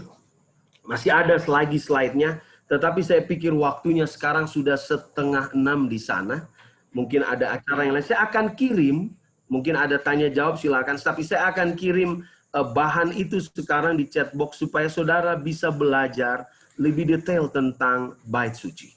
masih ada lagi slide-nya, tetapi saya pikir waktunya sekarang sudah 5:30 di sana. Mungkin ada acara yang lain. Saya akan kirim, mungkin ada tanya jawab silakan, tapi saya akan kirim bahan itu sekarang di chat box supaya saudara bisa belajar lebih detail tentang bait suci.